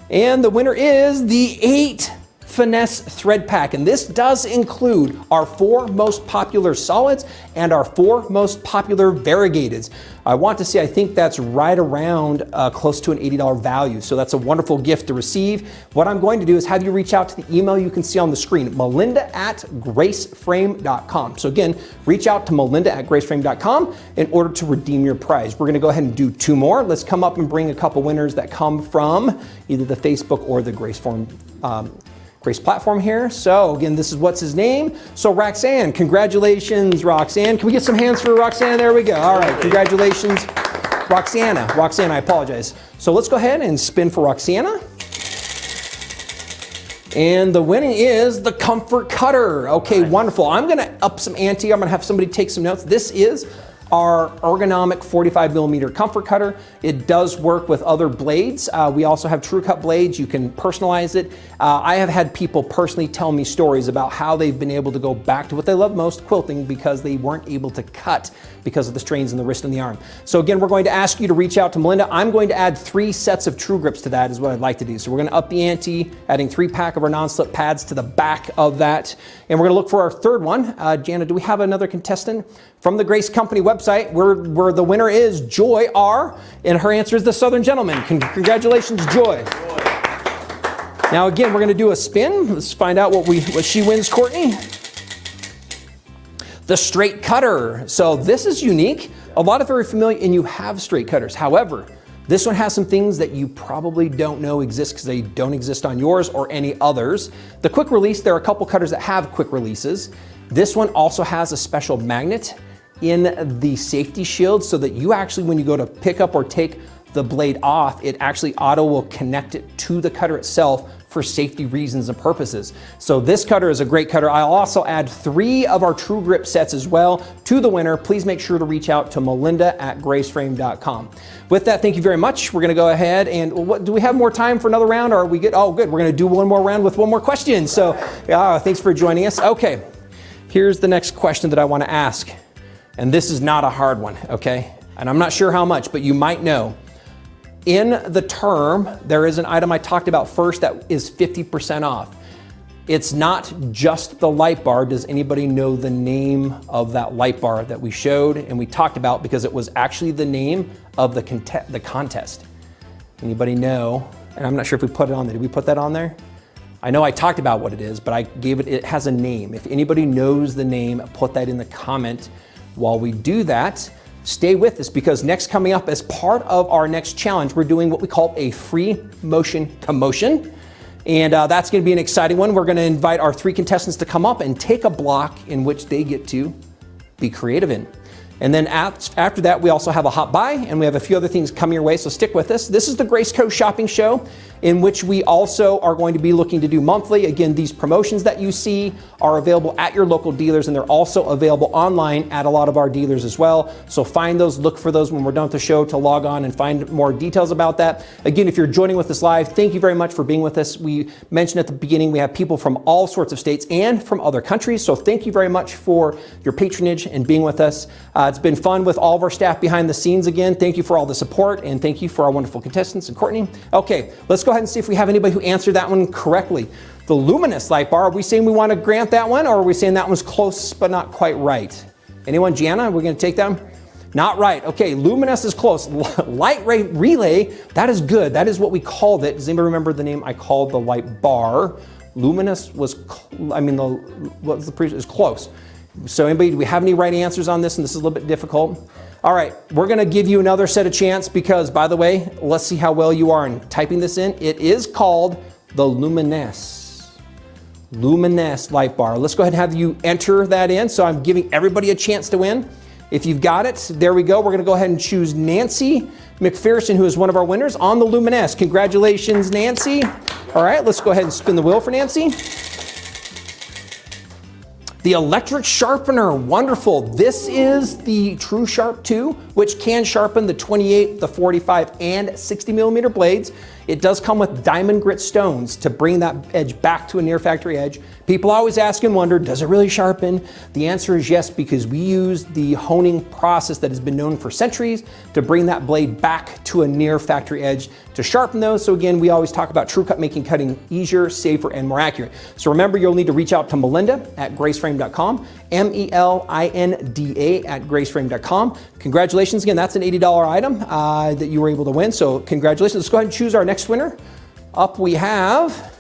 And the winner is the 8 Finesse Thread Pack. And this does include our 4 most popular solids and our 4 most popular variegateds. I want to say, I think that's right around close to an $80 value. So that's a wonderful gift to receive. What I'm going to do is have you reach out to the email you can see on the screen, melinda@graceframe.com. So again, reach out to melinda@graceframe.com in order to redeem your prize. We're going to go ahead and do 2 more. Let's come up and bring a couple winners that come from either the Facebook or the Grace platform here. So again, this is what's his name. So Roxanne, congratulations, Roxanne. Can we get some hands for Roxanne? There we go. All right, congratulations. Roxana, I apologize. So let's go ahead and spin for Roxana. And the winning is the Comfort Cutter. Okay, wonderful. I'm gonna up some ante. I'm gonna have somebody take some notes. This is our ergonomic 45 millimeter comfort cutter. It does work with other blades. We also have True Cut blades. You can personalize it. I have had people personally tell me stories about how they've been able to go back to what they love most, quilting, because they weren't able to cut because of the strains in the wrist and the arm. So again, we're going to ask you to reach out to Melinda. I'm going to add 3 sets of True Grips to that is what I'd like to do. So we're gonna up the ante, adding 3 pack of our non-slip pads to the back of that. And we're gonna look for our third one. Jana, do we have another contestant? From the Grace Company website, where the winner is Joy R, and her answer is the Southern Gentleman. Congratulations, Joy. Now again, we're gonna do a spin. Let's find out what she wins, Courtney. The straight cutter. So this is unique. A lot of very familiar, and you have straight cutters. However, this one has some things that you probably don't know exist because they don't exist on yours or any others. The quick release, there are a couple cutters that have quick releases. This one also has a special magnet in the safety shield so that you actually, when you go to pick up or take the blade off, it actually auto will connect it to the cutter itself for safety reasons and purposes. So this cutter is a great cutter. I'll also add 3 of our True Grip sets as well to the winner. Please make sure to reach out to melinda@graceframe.com. With that, thank you very much. We're gonna go ahead and, do we have more time for another round, or are we good? Oh, good, we're gonna do one more round with one more question. So, thanks for joining us. Okay, here's the next question that I wanna ask. And this is not a hard one, okay? And I'm not sure how much, but you might know. In the term, there is an item I talked about first that is 50% off. It's not just the light bar. Does anybody know the name of that light bar that we showed and we talked about, because it was actually the name of the contest? Anybody know? And I'm not sure if we put it on there. Did we put that on there? I know I talked about what it is, but I gave it has a name. If anybody knows the name, put that in the comment. While we do that, stay with us, because next coming up as part of our next challenge, we're doing what we call a free motion commotion. And that's gonna be an exciting one. We're gonna invite our 3 contestants to come up and take a block in which they get to be creative in. And then after that, we also have a hot buy, and we have a few other things coming your way, so stick with us. This is the Grace Co. Shopping Show, in which we also are going to be looking to do monthly. Again, these promotions that you see are available at your local dealers, and they're also available online at a lot of our dealers as well. So find those, look for those when we're done with the show to log on and find more details about that. Again, if you're joining with us live, thank you very much for being with us. We mentioned at the beginning, we have people from all sorts of states and from other countries. So thank you very much for your patronage and being with us. It's been fun with all of our staff behind the scenes again. Thank you for all the support, and thank you for our wonderful contestants and Courtney. Okay, let's go ahead and see if we have anybody who answered that one correctly. The luminous light bar, are we saying we want to grant that one, or are we saying that one's close but not quite right? Anyone? Gianna, we're going to take them? Not right. Okay, luminous is close. Light rate relay, that is good. That is what we called it. Does anybody remember the name I called the light bar? Luminous was, what was the previous? Is close. So anybody, do we have any right answers on this? And this is a little bit difficult. All right, we're gonna give you another set of chance because, by the way, let's see how well you are in typing this in. It is called the Luminous light bar. Let's go ahead and have you enter that in. So I'm giving everybody a chance to win. If you've got it, there we go. We're gonna go ahead and choose Nancy McPherson, who is one of our winners on the Luminous. Congratulations, Nancy. All right, let's go ahead and spin the wheel for Nancy. The electric sharpener, wonderful. This is the True Sharp 2, which can sharpen the 28, the 45, and 60 millimeter blades. It does come with diamond grit stones to bring that edge back to a near factory edge. People always ask and wonder, does it really sharpen? The answer is yes, because we use the honing process that has been known for centuries to bring that blade back to a near factory edge to sharpen those. So again, we always talk about True Cut making cutting easier, safer, and more accurate. So remember, you'll need to reach out to Melinda at graceframe.com, MELINDA at graceframe.com. Congratulations again, that's an $80 item that you were able to win. So congratulations. Let's go ahead and choose our next winner. Up we have,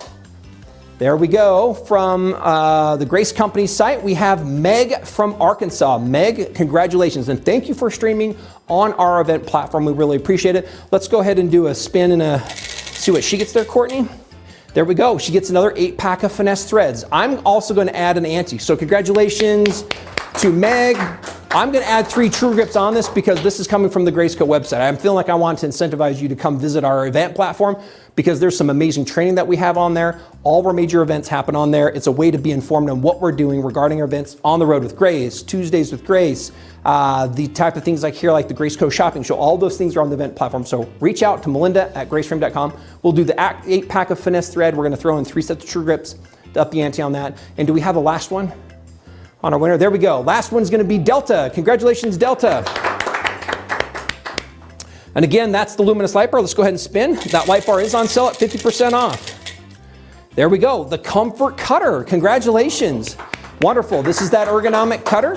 there we go, from the Grace Company site, we have Meg from Arkansas. Meg, congratulations, and thank you for streaming on our event platform. We really appreciate it. Let's go ahead and do a spin and see what she gets there, Courtney. There we go. She gets another 8-pack of finesse threads. I'm also going to add an ante. So congratulations to Meg. I'm going to add 3 True Grips on this because this is coming from the Graceco website. I'm feeling like I want to incentivize you to come visit our event platform because there's some amazing training that we have on there. All of our major events happen on there. It's a way to be informed on what we're doing regarding our events on the road with Grace, Tuesdays with Grace, the type of things like here, like the Graceco shopping show. All those things are on the event platform. So reach out to Melinda@graceframe.com. We'll do the 8-pack of finesse thread. We're going to throw in 3 sets of True Grips to up the ante on that. And do we have the last one on our winner? There we go. Last one's going to be Delta. Congratulations, Delta. And again, that's the luminous light bar. Let's go ahead and spin. That light bar is on sale at 50% off. There we go. The Comfort Cutter. Congratulations. Wonderful. This is that ergonomic cutter.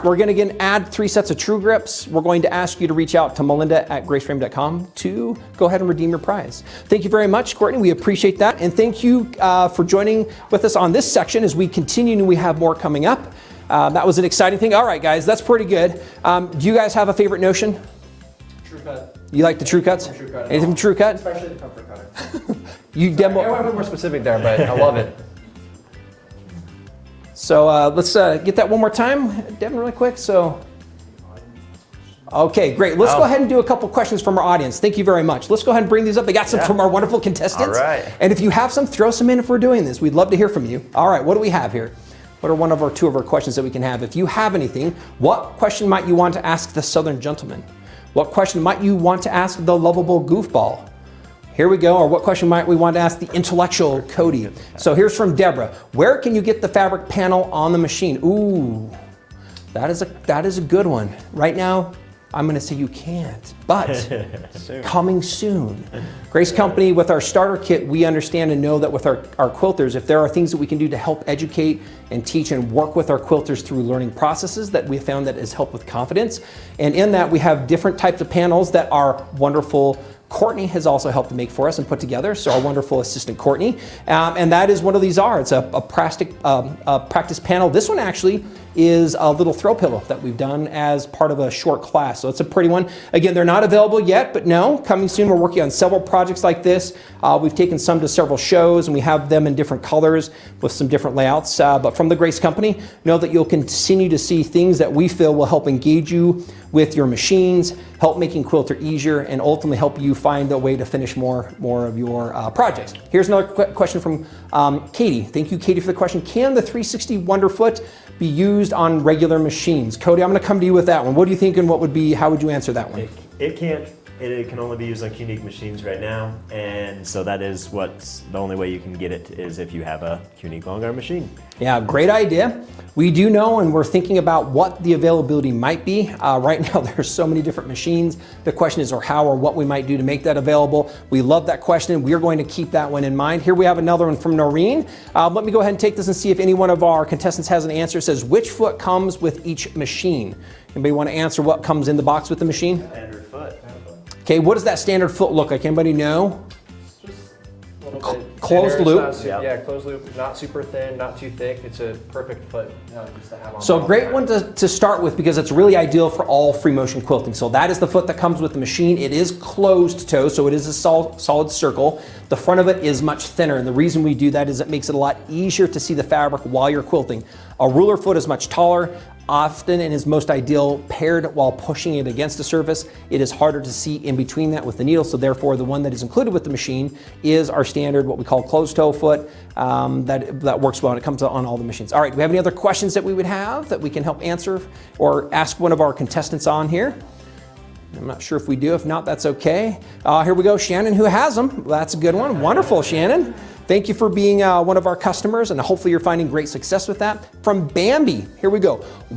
We're going to again add 3 sets of True Grips. We're going to ask you to reach out to Melinda@graceframe.com to go ahead and redeem your prize. Thank you very much, Courtney. We appreciate that. And thank you for joining with us on this section as we continue and we have more coming up. That was an exciting thing. All right, guys, that's pretty good. Do you guys have a favorite Notion? True Cut. You like the True Cuts? True Cut. Anything from True Cut? Especially the Comfort Cutter. You demo. I want to be more specific there, but I love it. So let's get that one more time, Devin, really quick. So, okay, great. Let's go ahead and do a couple questions from our audience. Thank you very much. Let's go ahead and bring these up. They got some from our wonderful contestants. All right. And if you have some, throw some in if we're doing this. We'd love to hear from you. All right, what do we have here? What are 2 of our questions that we can have? If you have anything, what question might you want to ask the Southern gentleman? What question might you want to ask the lovable goofball? Here we go. Or what question might we want to ask the intellectual Cody? So here's from Deborah. Where can you get the fabric panel on the machine? Ooh, that is a good one. Right now, I'm going to say you can't, but coming soon. Grace Company, with our starter kit, we understand and know that with our quilters, if there are things that we can do to help educate and teach and work with our quilters through learning processes, that we found that has helped with confidence. And in that, we have different types of panels that our wonderful Courtney has also helped to make for us and put together, so our wonderful assistant Courtney. And that is one of these are. It's a practice panel. This one actually is a little throw pillow that we've done as part of a short class. So it's a pretty one. Again, they're not available yet, but no, coming soon. We're working on several projects like this. We've taken some to several shows and we have them in different colors with some different layouts. But from the Grace Company, know that you'll continue to see things that we feel will help engage you with your machines, help making quilter easier, and ultimately help you find a way to finish more of your projects. Here's another question from Katie. Thank you, Katie, for the question. Can the 360 Wonderfoot be used on regular machines? Cody, I'm going to come to you with that one. What do you think, and how would you answer that one? It can't. It can only be used on Unique machines right now, and so that is what's the only way you can get it is if you have a Unique long arm machine. Yeah, great idea. We do know, and we're thinking about what the availability might be. Right now, there's so many different machines. The question is, how or what we might do to make that available. We love that question. We're going to keep that one in mind. Here we have another one from Noreen. Let me go ahead and take this and see if any one of our contestants has an answer. It says, which foot comes with each machine? Anybody want to answer what comes in the box with the machine? Standard foot. Okay, what does that standard foot look like? Anybody know? Just a little bit Closed thinner, loop? it's not yeah, closed loop, not super thin, not too thick. It's a perfect foot just to have on. So a great one to start with because it's really ideal for all free motion quilting. So that is the foot that comes with the machine. It is closed toe, so it is a solid circle. The front of it is much thinner, and the reason we do that is it makes it a lot easier to see the fabric while you're quilting. A ruler foot is much taller, often and is most ideal paired while pushing it against the surface. It is harder to see in between that with the needle, so therefore the one that is included with the machine is our standard, what we call closed toe foot, that works well and it comes on all the machines. All right, do we have any other questions that we would have that we can help answer or ask one of our contestants on here? I'm not sure if we do. If not, that's okay. Here we go, Shannon, who has them. That's a good one. Wonderful, Shannon. Thank you for being one of our customers, and hopefully you're finding great success with that. From Bambi, here we go.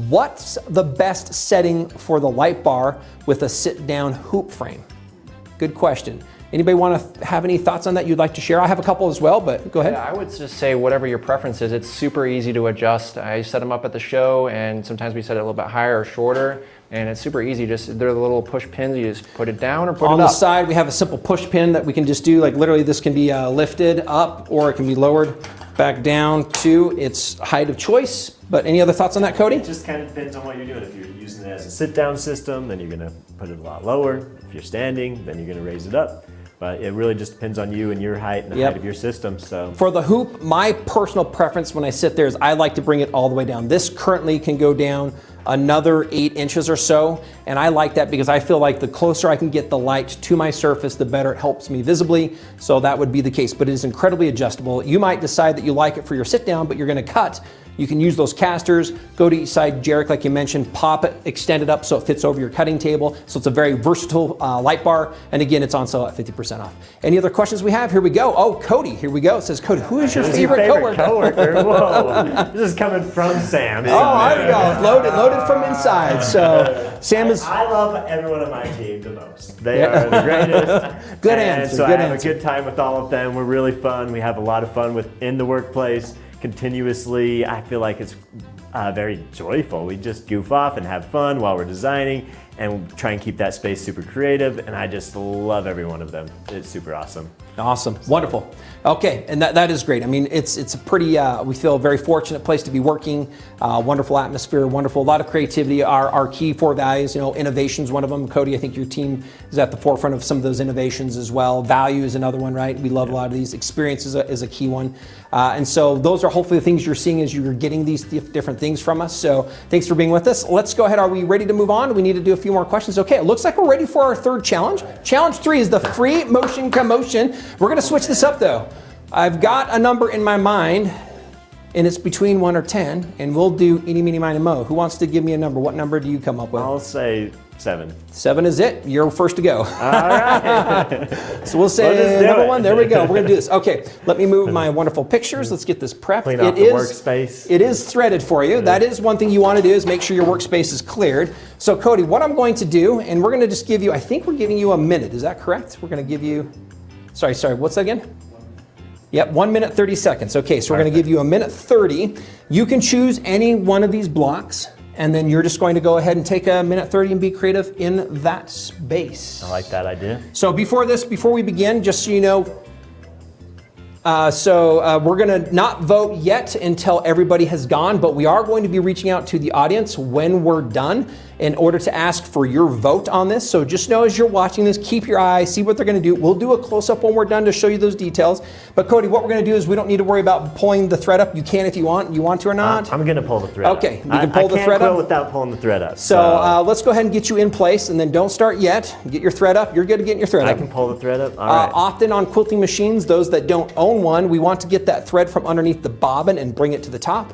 What's the best setting for the light bar with a sit-down hoop frame? Good question. Anybody want to have any thoughts on that you'd like to share? I have a couple as well, but go ahead. Yeah, I would just say whatever your preference is. It's super easy to adjust. I set them up at the show, and sometimes we set it a little bit higher or shorter, and it's super easy. Just they're the little push pins. You just put it down or put it up. On the side, we have a simple push pin that we can just do. Like literally, this can be lifted up, or it can be lowered back down to its height of choice. But any other thoughts on that, Cody? It just kind of depends on what you're doing. If you're using it as a sit-down system, then you're going to put it a lot lower. If you're standing, then you're going to raise it up. But it really just depends on you and your height and the height of your system. So for the hoop, my personal preference when I sit there is I like to bring it all the way down. This currently can go down another 8 inches or so. And I like that because I feel like the closer I can get the light to my surface, the better it helps me visibly. So that would be the case, but it is incredibly adjustable. You might decide that you like it for your sit down, but you're gonna cut. You can use those casters, go to each side, Jarek, like you mentioned, pop it, extend it up so it fits over your cutting table. So it's a very versatile light bar. And again, it's on sale at 50% off. Any other questions we have? Here we go. Oh, Cody, here we go. It says, Cody, who is your favorite coworker? Whoa, this is coming from Sam. Oh, there we go. Loaded from inside. So Sam is. I love everyone on my team the most. They are the greatest. Good and answer. So Good I have answer. a good time with all of them. We're really fun. We have a lot of fun within the workplace. Continuously, I feel like it's very joyful. We just goof off and have fun while we're designing and try and keep that space super creative. And I just love every one of them. It's super awesome. Awesome, wonderful. Okay, and that is great. I mean, it's a pretty, we feel a very fortunate place to be working. Wonderful atmosphere, wonderful, a lot of creativity. Our key 4 values, innovation is one of them. Cody, I think your team is at the forefront of some of those innovations as well. Value is another one, right? We love a lot of these. Experience is a key one. And so those are hopefully the things you're seeing as you're getting these different things from us. So thanks for being with us. Let's go ahead. Are we ready to move on? We need to do a few more questions. Okay, it looks like we're ready for our 3rd challenge. Challenge 3 is the free motion commotion. We're gonna switch this up though. I've got a number in my mind and it's between 1 or 10 and we'll do eeny, meeny, miny, mo. Who wants to give me a number? What number do you come up with? I'll say 7. 7 is it. You're first to go. All right. So we'll say Let's do number it. 1. There we go. We're gonna do this. Okay, let me move my wonderful pictures. Let's get this prepped. Clean off the workspace. It is threaded for you. That is one thing you want to do is make sure your workspace is cleared. So Cody, what I'm going to do, and we're going to just give you, I think we're giving you a minute. Is that correct? We're going to give you, sorry, what's that again? Yep, 1 minute, 30 seconds. Okay, so we're going to give you a minute 30. You can choose any one of these blocks, and then you're just going to go ahead and take a minute 30 and be creative in that space. I like that idea. So before we begin, just so you know, we're gonna not vote yet until everybody has gone, but we are going to be reaching out to the audience when we're done in order to ask for your vote on this. So just know as you're watching this, keep your eye, see what they're gonna do. We'll do a close-up when we're done to show you those details. But Cody, what we're gonna do is we don't need to worry about pulling the thread up. You can if you want. You want to or not? I'm gonna pull the thread Okay, up. you can pull the thread I up? can't quilt without pulling the thread up. So let's go ahead and get you in place and then don't start yet. Get your thread up. You're good at getting your thread I up. can pull the thread up? All right. Often on quilting machines, those that don't own one, we want to get that thread from underneath the bobbin and bring it to the top.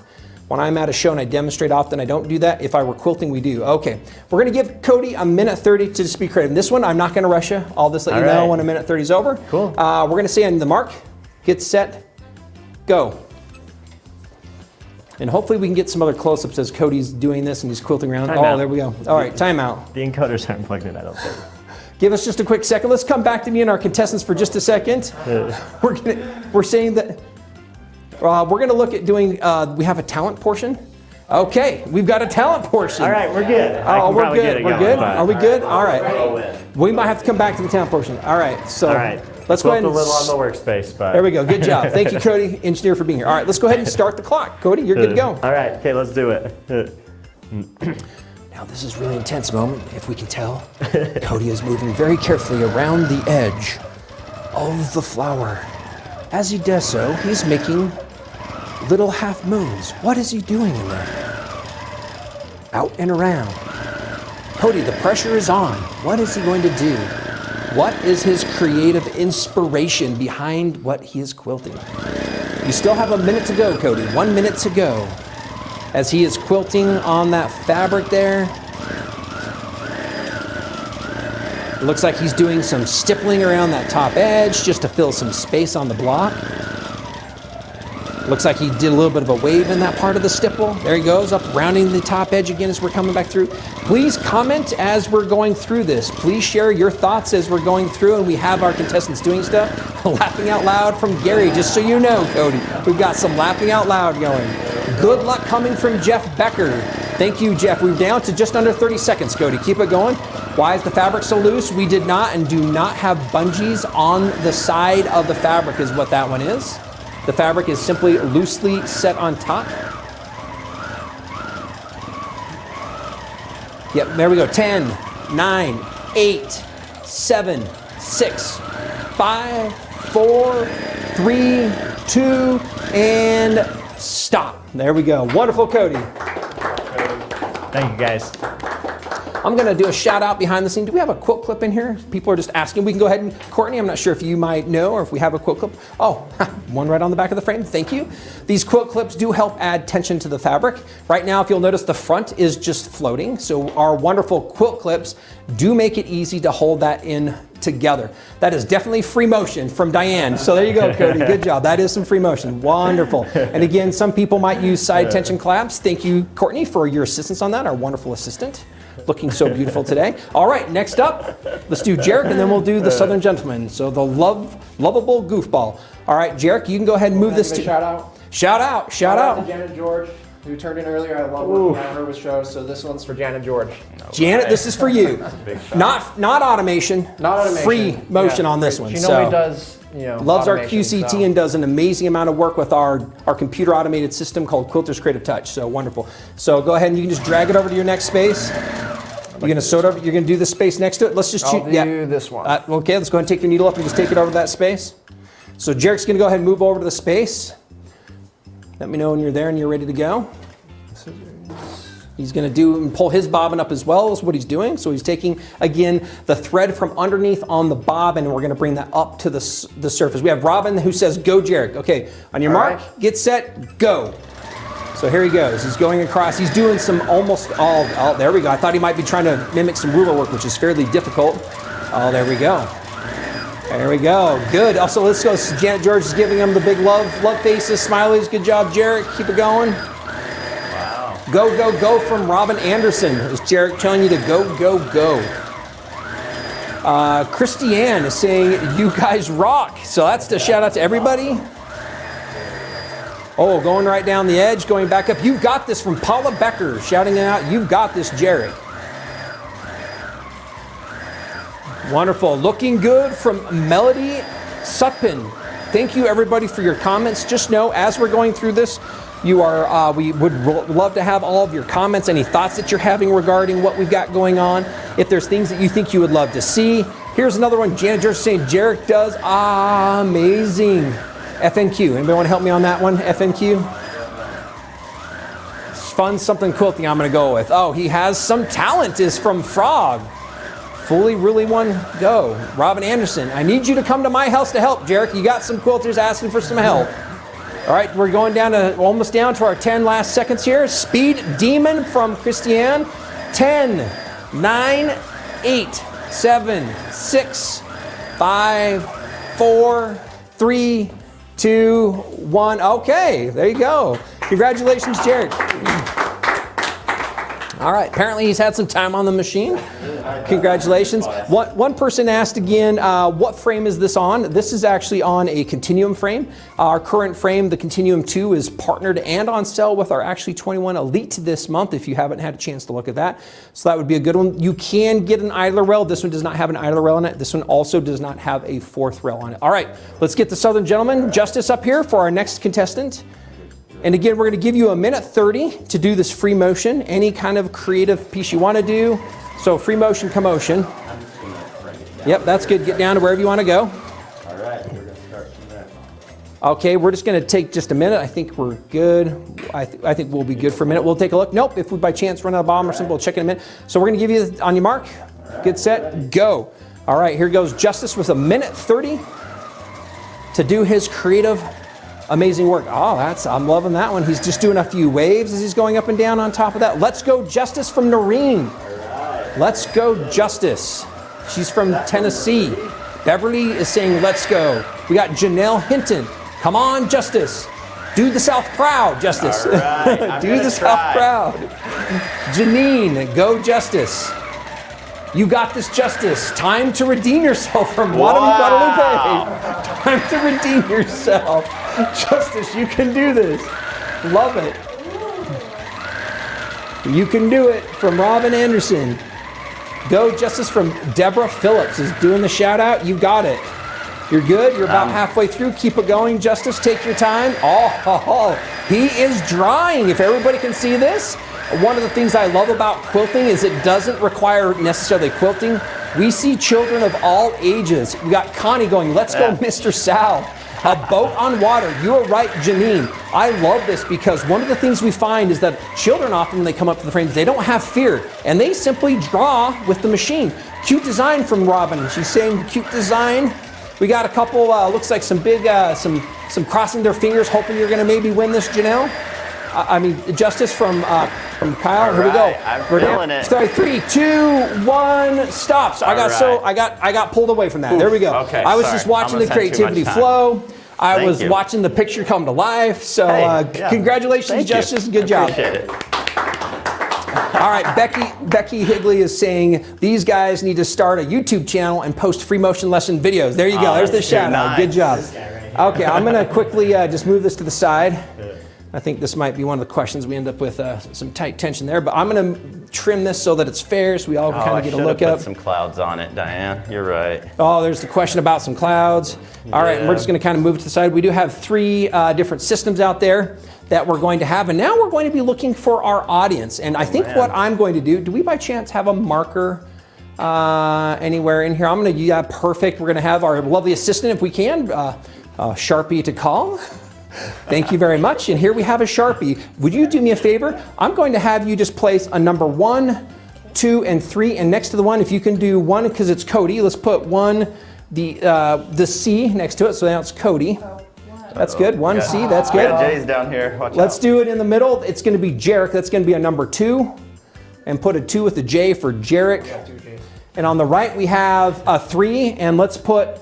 When I'm at a show and I demonstrate often, I don't do that. If I were quilting, we do. Okay, we're gonna give Cody a minute 30 to just be creative. This one, I'm not gonna rush you. I'll just let you know when a minute 30 is over. Cool. We're gonna say on the mark, get set, go. And hopefully we can get some other close-ups as Cody's doing this and he's quilting around. Time out. There we go. All right, timeout. The encoders aren't plugged in, I don't think. Give us just a quick second. Let's come back to me and our contestants for just a second. We're saying that we're going to look at doing, we have a talent portion. Okay, we've got a talent portion. All right, we're good. Oh, we're good. We're good. Are we good? All right. We might have to come back to the talent portion. All right. So All right. let's go ahead a and little on the workspace, but there we go. Good job. Thank you, Cody, engineer, for being here. All right, let's go ahead and start the clock. Cody, you're good to go. All right. Okay, let's do it. Now this is a really intense moment, if we can tell. Cody is moving very carefully around the edge of the flower. As he does so, he's making little half moons. What is he doing in there? Out and around. Cody, the pressure is on. What is he going to do? What is his creative inspiration behind what he is quilting? You still have a minute to go, Cody. 1 minute to go. As he is quilting on that fabric there. It looks like he's doing some stippling around that top edge just to fill some space on the block. Looks like he did a little bit of a wave in that part of the stipple. There he goes, up rounding the top edge again as we're coming back through. Please comment as we're going through this. Please share your thoughts as we're going through, and we have our contestants doing stuff. Laughing out loud from Gary, just so you know, Cody. We've got some laughing out loud going. Good luck coming from Jeff Becker. Thank you, Jeff. We're down to just under 30 seconds, Cody. Keep it going. Why is the fabric so loose? We did not and do not have bungees on the side of the fabric is what that one is. The fabric is simply loosely set on top. Yep, there we go. 10, 9, 8, 7, 6, 5, 4, 3, 2, and stop. There we go. Wonderful, Cody. Thank you, guys. I'm going to do a shout out behind the scene. Do we have a quilt clip in here? People are just asking. We can go ahead and, Courtney, I'm not sure if you might know or if we have a quilt clip. Oh, one right on the back of the frame. Thank you. These quilt clips do help add tension to the fabric. Right now, if you'll notice, the front is just floating. So our wonderful quilt clips do make it easy to hold that in together. That is definitely free motion from Diane. So there you go, Cody. Good job. That is some free motion. Wonderful. And again, some people might use side tension clamps. Thank you, Courtney, for your assistance on that, our wonderful assistant. Looking so beautiful today. All right, next up, let's do Jarek, and then we'll do the Southern Gentleman. So the lovable goofball. All right, Jarek, you can go ahead and move this to... Shout out. Shout out. Shout out to Janet George, who turned in earlier. I love working at her with shows, so this one's for Janet George. Janet, this is for you. Not automation. Not automation. Free motion on this one. She normally does, loves our automation, QCT and does an amazing amount of work with our computer automated system called Quilter's Creative Touch. So wonderful. So go ahead and you can just drag it over to your next space. You're gonna do the space next to it. Let's just I'll do this one. Okay, let's go ahead and take your needle up and just take it over to that space. So Jarek's gonna go ahead and move over to the space. Let me know when you're there and you're ready to go. He's gonna do and pull his bobbin up as well is what he's doing. So he's taking, again, the thread from underneath on the bobbin and we're gonna bring that up to the surface. We have Robin who says, go Jarek. Okay, on your mark, get set, go. So here he goes. He's going across. He's doing some almost all. Oh, there we go. I thought he might be trying to mimic some ruler work, which is fairly difficult. Oh, there we go. There we go. Good. Also, let's go. Janet George is giving him the big love faces, smileys. Good job, Jarek. Keep it going. Wow. Go, go, go from Robin Anderson. Is Jarek telling you to go, go, go? Christiane is saying, you guys rock. So that's the shout out to everybody. Oh, going right down the edge, going back up. You've got this from Paula Becker, shouting it out. You've got this, Jerry. Wonderful. Looking good from Melody Sutpin. Thank you, everybody, for your comments. Just know, as we're going through this, we would love to have all of your comments, any thoughts that you're having regarding what we've got going on. If there's things that you think you would love to see. Here's another one. Janet George saying, Jarek does amazing. FNQ. Anybody want to help me on that one? FNQ? Fun something quilting I'm going to go with. Oh, he has some talent is from Frog. Fully really one go. Robin Anderson. I need you to come to my house to help, Jarek. You got some quilters asking for some help. All right, we're going down to almost down to our 10 last seconds here. Speed Demon from Christiane. 10, 9, 8, 7, 6, 5, 4, 3, 2, 1. Okay, there you go. Congratulations, Jarek. All right, apparently he's had some time on the machine. Congratulations. One person asked again, what frame is this on? This is actually on a Continuum frame. Our current frame, the Continuum 2, is partnered and on sale with our actually 21 Elite this month, if you haven't had a chance to look at that. So that would be a good one. You can get an idler rail. This one does not have an idler rail on it. This one also does not have a fourth rail on it. All right, let's get the Southern Gentleman, Justice, up here for our next contestant. And again, we're going to give you a minute 30 to do this free motion, any kind of creative piece you want to do. So free motion, commotion. Yep, that's good. Get down to wherever you want to go. All right, we're going to start from there. Okay, we're just going to take just a minute. I think we're good. I think we'll be good for a minute. We'll take a look. Nope, if we by chance run out of bomb or something, we'll check in a minute. So we're going to give you on your mark, get set, go. All right, here goes Justice with a minute 30 to do his creative amazing work. Oh, I'm loving that one. He's just doing a few waves as he's going up and down on top of that. Let's go Justice from Noreen. Let's go Justice. She's from Tennessee. Beverly is saying let's go. We got Janelle Hinton. Come on, Justice. Do the South proud, Justice. All right, Do the South proud. Janine, go Justice. You got this, Justice. Time to redeem yourself from Guadalupe. Time to redeem yourself. Justice, you can do this. Love it. You can do it from Robin Anderson. Go Justice from Deborah Phillips is doing the shout out. You got it. You're good. You're about halfway through. Keep it going, Justice. Take your time. He is drying. If everybody can see this. One of the things I love about quilting is it doesn't require necessarily quilting. We see children of all ages. We got Connie going, let's go, Mr. Sal. A boat on water. You are right, Janine. I love this because one of the things we find is that children often, when they come up to the frames, they don't have fear, and they simply draw with the machine. Cute design from Robin. She's saying cute design. We got a couple, looks like some big, some crossing their fingers, hoping you're going to maybe win this, Janelle. Justice from Kyle. Here we go. I'm feeling it. Sorry, 3, 2, 1, stops. I got pulled away from that. There we go. Okay, I was sorry. just watching the Almost had too creativity much time. flow. I Thank was you. watching the picture come to life. So Yeah. congratulations, Thank you. Justice. Good I job. Appreciate it. All right, Becky Higley is saying these guys need to start a YouTube channel and post free motion lesson videos. There you go. There's the that's too shout out. nice. Good job. Okay, I'm going to quickly just move this to the side. I think this might be one of the questions we end up with some tight tension there, but I'm going to trim this so that it's fair so we all can kind of get a look put up. some clouds on it, Diane. You're right. Oh, there's the question about some clouds. All right, and we're just going to kind of move it to the side. We do have 3 different systems out there that we're going to have, and now we're going to be looking for our audience. And I think what I'm going to do we by chance have a marker anywhere in here? I'm going to, yeah, perfect. We're going to have our lovely assistant, if we can, Sharpie to call. Thank you very much. And here we have a Sharpie. Would you do me a favor? I'm going to have you just place a number 1, 2, and 3, and next to the 1, if you can do 1 because it's Cody, let's put 1, the C next to it, so now it's Cody. That's good. 1C, that's good. Yeah, Jay's down here. Watch Let's out. do it in the middle. It's going to be Jarek. That's going to be a number 2. And put a 2 with the J for Jarek. And on the right, we have a 3. And let's put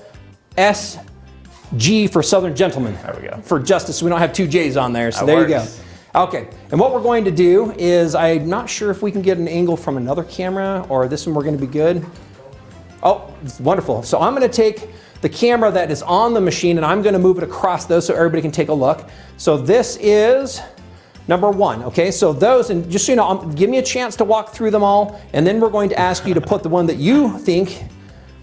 SG for Southern Gentleman. There we go. For Justice. So we don't have 2 J's on there. So That there works. you go. Okay. And what we're going to do is, I'm not sure if we can get an angle from another camera or this one we're going to be good. Oh, it's wonderful. So I'm going to take the camera that is on the machine and I'm going to move it across those so everybody can take a look. So this is number 1. Okay, so those, and just so you know, give me a chance to walk through them all, and then we're going to ask you to put the one that you think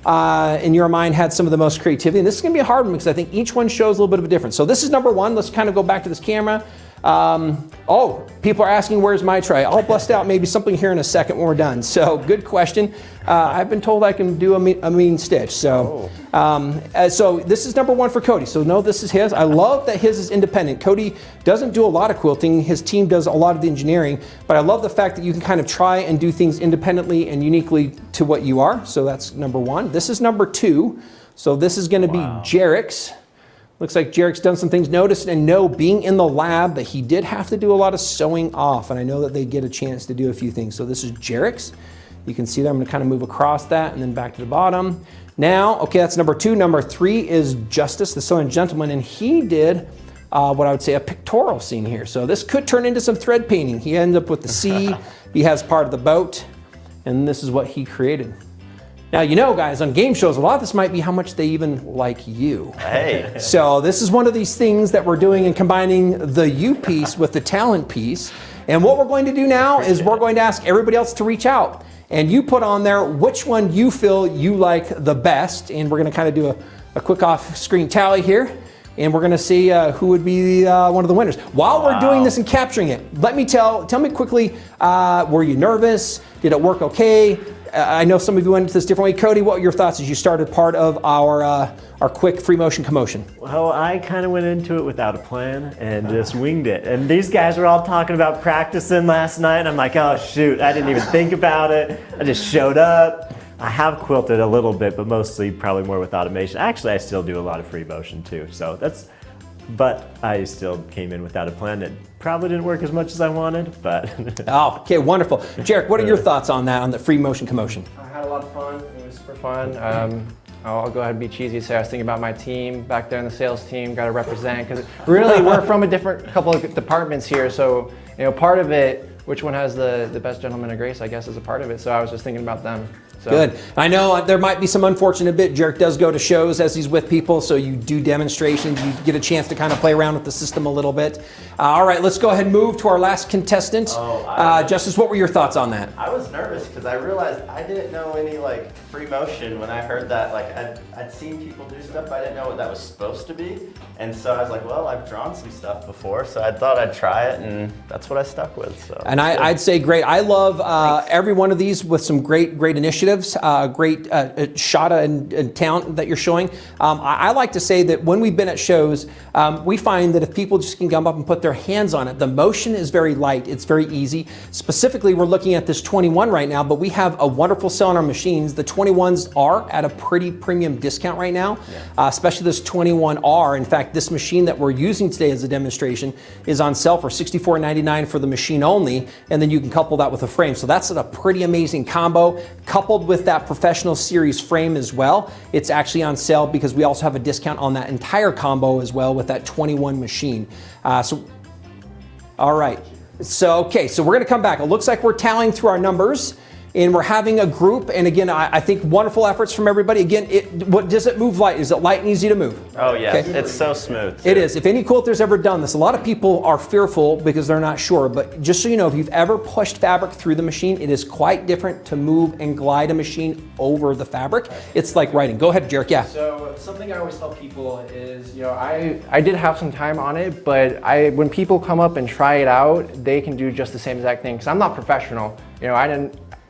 in your mind had some of the most creativity. And this is going to be a hard one because I think each one shows a little bit of a difference. So this is number 1. Let's kind of go back to this camera. Oh, people are asking where's my tray. I'll bust out maybe something here in a second when we're done. So good question. I've been told I can do a mean stitch. So, so this is number 1 for Cody. So no, this is his. I love that his is independent. Cody doesn't do a lot of quilting. His team does a lot of the engineering, but I love the fact that you can kind of try and do things independently and uniquely to what you are. So that's number 1. This is number 2. So this is going to be Jarek's. Looks like Jarek's done some things. Notice and know, being in the lab, that he did have to do a lot of sewing off, and I know that they get a chance to do a few things. So this is Jarek's. You can see that I'm going to kind of move across that and then back to the bottom. Now, okay, that's number 2. Number 3 is Justice, the Southern Gentleman, and he did what I would say a pictorial scene here. So this could turn into some thread painting. He ends up with the sea. He has part of the boat, and this is what he created. Now, you know, guys, on game shows, a lot of this might be how much they even like you. Hey. So this is one of these things that we're doing and combining the you piece with the talent piece. And what we're going to do now is we're going to ask everybody else to reach out. And you put on there which one you feel you like the best. And we're going to kind of do a quick off-screen tally here. And we're going to see who would be one of the winners. While we're doing this and capturing it, let me tell me quickly, were you nervous? Did it work okay? I know some of you went into this different way. Cody, what were your thoughts as you started part of our quick free motion commotion? Well, I kind of went into it without a plan and just winged it. And these guys were all talking about practicing last night. And I'm like, oh shoot, I didn't even think about it. I just showed up. I have quilted a little bit, but mostly probably more with automation. Actually, I still do a lot of free motion too. So but I still came in without a plan. It probably didn't work as much as I wanted, but. Oh, okay, wonderful. Jarek, what are your thoughts on that, on the free motion commotion? I had a lot of fun. It was super fun. I'll go ahead and be cheesy and say I was thinking about my team back there in the sales team, got to represent, because really we're from a couple of departments here. So, you know, part of it, which one has the best gentleman of grace, I guess, is a part of it. So I was just thinking about them. So. Good. I know there might be some unfortunate bit. Jarek does go to shows as he's with people, so you do demonstrations. You get a chance to kind of play around with the system a little bit. All right, let's go ahead and move to our last contestant. Justice, what were your thoughts on that? I was nervous because I realized I didn't know any like free motion when I heard that. Like I'd seen people do stuff, but I didn't know what that was supposed to be. And so I was like, well, I've drawn some stuff before, so I thought I'd try it, and that's what I stuck with. So. And I'd say great. I love every one of these with some great initiatives. creatives, great shot and talent that you're showing. I like to say that when we've been at shows, we find that if people just can come up and put their hands on it, the motion is very light, it's very easy. Specifically, we're looking at this 21 right now, but we have a wonderful sale on our machines. The 21s are at a pretty premium discount right now, especially this 21R. In fact, this machine that we're using today as a demonstration is on sale for $64.99 for the machine only, and then you can couple that with a frame. So that's a pretty amazing combo. Coupled with that professional series frame as well, it's actually on sale because we also have a discount on that entire combo as well with that 21 machine. All right. So we're going to come back. It looks like we're tallying through our numbers, and we're having a group. And again, I think wonderful efforts from everybody. Again, what does it move light? Is it light and easy to move? Oh yeah, Okay. it's so smooth. Too. It is. If any quilter's ever done this, a lot of people are fearful because they're not sure. But just so you know, if you've ever pushed fabric through the machine, it is quite different to move and glide a machine over the fabric. It's like writing. Go ahead, Jarek. Yeah. So something I always tell people is, I did have some time on it, but when people come up and try it out, they can do just the same exact thing. Because I'm not professional.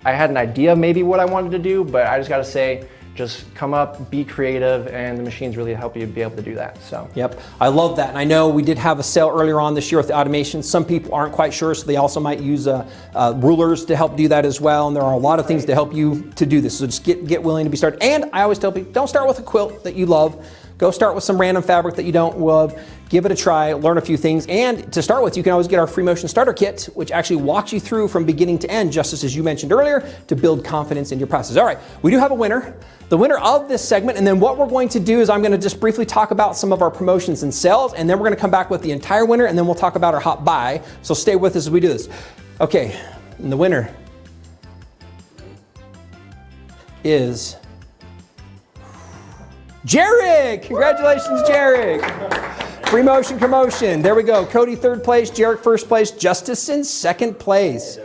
I had an idea maybe what I wanted to do, but I just got to say, just come up, be creative, and the machines really help you be able to do that. So. Yep, I love that. And I know we did have a sale earlier on this year with the automation. Some people aren't quite sure, so they also might use rulers to help do that as well. And there are a lot of things to help you to do this. So just get willing to be started. And I always tell people, don't start with a quilt that you love. Go start with some random fabric that you don't love. Give it a try, learn a few things. And to start with, you can always get our free motion starter kit, which actually walks you through from beginning to end, just as you mentioned earlier, to build confidence in your process. All right, we do have a winner. The winner of this segment, and then what we're going to do is I'm going to just briefly talk about some of our promotions and sales, and then we're going to come back with the entire winner, and then we'll talk about our hot buy. So stay with us as we do this. Okay, and the winner is Jarek. Congratulations, Jarek. Free motion commotion. There we go. Cody third place, Jarek first place, Justice in second place.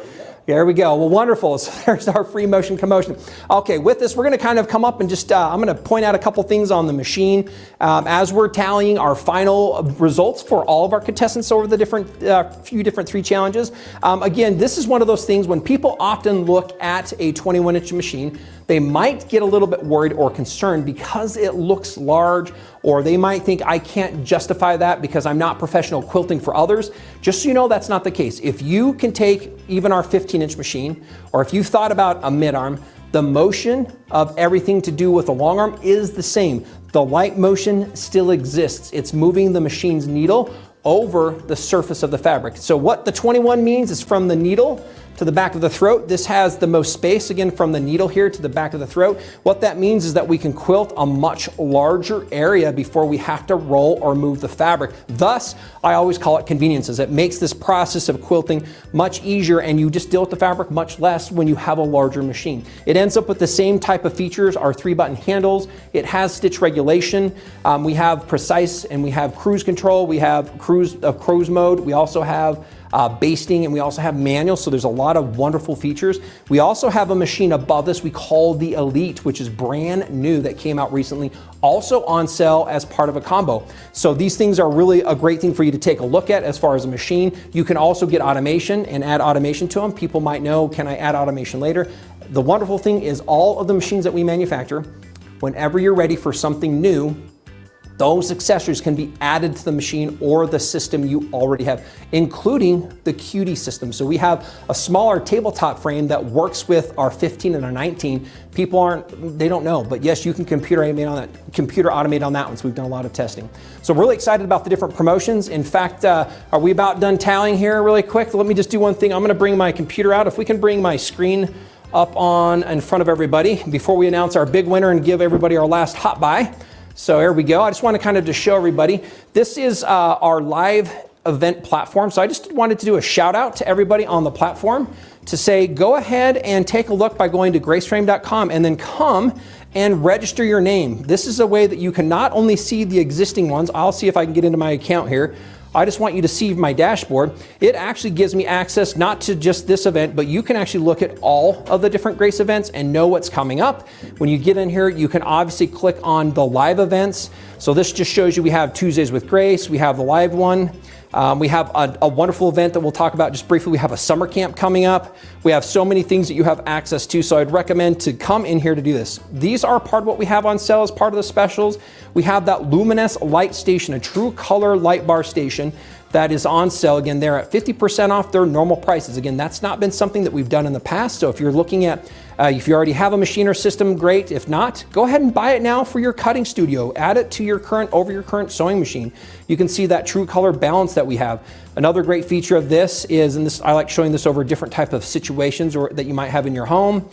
There we go. Well, wonderful. So there's our free motion commotion. Okay, with this, we're going to kind of come up and just, I'm going to point out a couple things on the machine as we're tallying our final results for all of our contestants over the few different 3 challenges. Again, this is one of those things when people often look at a 21-inch machine, they might get a little bit worried or concerned because it looks large, or they might think I can't justify that because I'm not professional quilting for others. Just so you know, that's not the case. If you can take even our 15-inch machine, or if you've thought about a mid-arm, the motion of everything to do with the long arm is the same. The light motion still exists. It's moving the machine's needle over the surface of the fabric. So what the 21 means is from the needle to the back of the throat. This has the most space, again, from the needle here to the back of the throat. What that means is that we can quilt a much larger area before we have to roll or move the fabric. Thus, I always call it conveniences. It makes this process of quilting much easier, and you just deal with the fabric much less when you have a larger machine. It ends up with the same type of features, our 3-button handles. It has stitch regulation. We have precise, and we have cruise control. We have cruise mode. We also have basting, and we also have manual, so there's a lot of wonderful features. We also have a machine above this we call the Elite, which is brand new, that came out recently, also on sale as part of a combo. So these things are really a great thing for you to take a look at as far as a machine. You can also get automation and add automation to them. People might know, can I add automation later? The wonderful thing is all of the machines that we manufacture, whenever you're ready for something new, those accessories can be added to the machine or the system you already have, including the QD system. So we have a smaller tabletop frame that works with our 15 and our 19. People they don't know, but yes, you can computer automate on that one. So we've done a lot of testing. So I'm really excited about the different promotions. In fact, are we about done tallying here really quick? Let me just do one thing. I'm gonna bring my computer out. If we can bring my screen up on in front of everybody before we announce our big winner and give everybody our last hot buy. So there we go. I just want to kind of just show everybody. This is our live event platform. So I just wanted to do a shout out to everybody on the platform to say, go ahead and take a look by going to graceframe.com and then come and register your name. This is a way that you can not only see the existing ones. I'll see if I can get into my account here. I just want you to see my dashboard. It actually gives me access not to just this event, but you can actually look at all of the different Grace events and know what's coming up. When you get in here, you can obviously click on the live events. So this just shows you we have Tuesdays with Grace, we have the live one. We have a wonderful event that we'll talk about just briefly. We have a summer camp coming up. We have so many things that you have access to, so I'd recommend to come in here to do this. These are part of what we have on sale as part of the specials. We have that luminous light station, a true color light bar station that is on sale. Again, they're at 50% off their normal prices. Again, that's not been something that we've done in the past, so if you're looking at if you already have a machine or system, great. If not, go ahead and buy it now for your cutting studio. Add it to your current sewing machine. You can see that true color balance that we have. Another great feature of this is, and this I like showing this over different type of situations or that you might have in your home.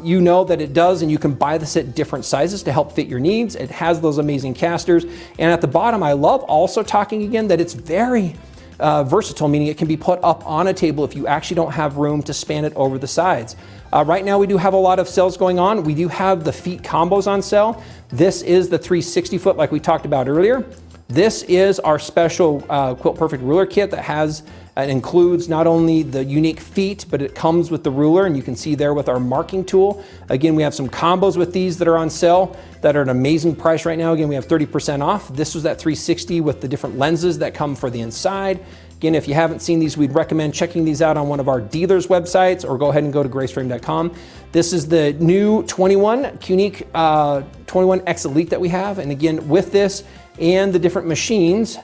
You know that it does, and you can buy this at different sizes to help fit your needs. It has those amazing casters. And at the bottom, I love also talking again that it's very versatile, meaning it can be put up on a table if you actually don't have room to span it over the sides. Right now we do have a lot of sales going on. We do have the feet combos on sale. This is the 360 foot like we talked about earlier. This is our special Quilt Perfect ruler kit that has and includes not only the unique feet, but it comes with the ruler, and you can see there with our marking tool. Again, we have some combos with these that are on sale that are an amazing price right now. Again, we have 30% off. This was that 360 with the different lenses that come for the inside. Again, if you haven't seen these, we'd recommend checking these out on one of our dealers' websites, or go ahead and go to graceframe.com. This is the new 21 unique 21X Elite that we have. And again, with this and the different machines,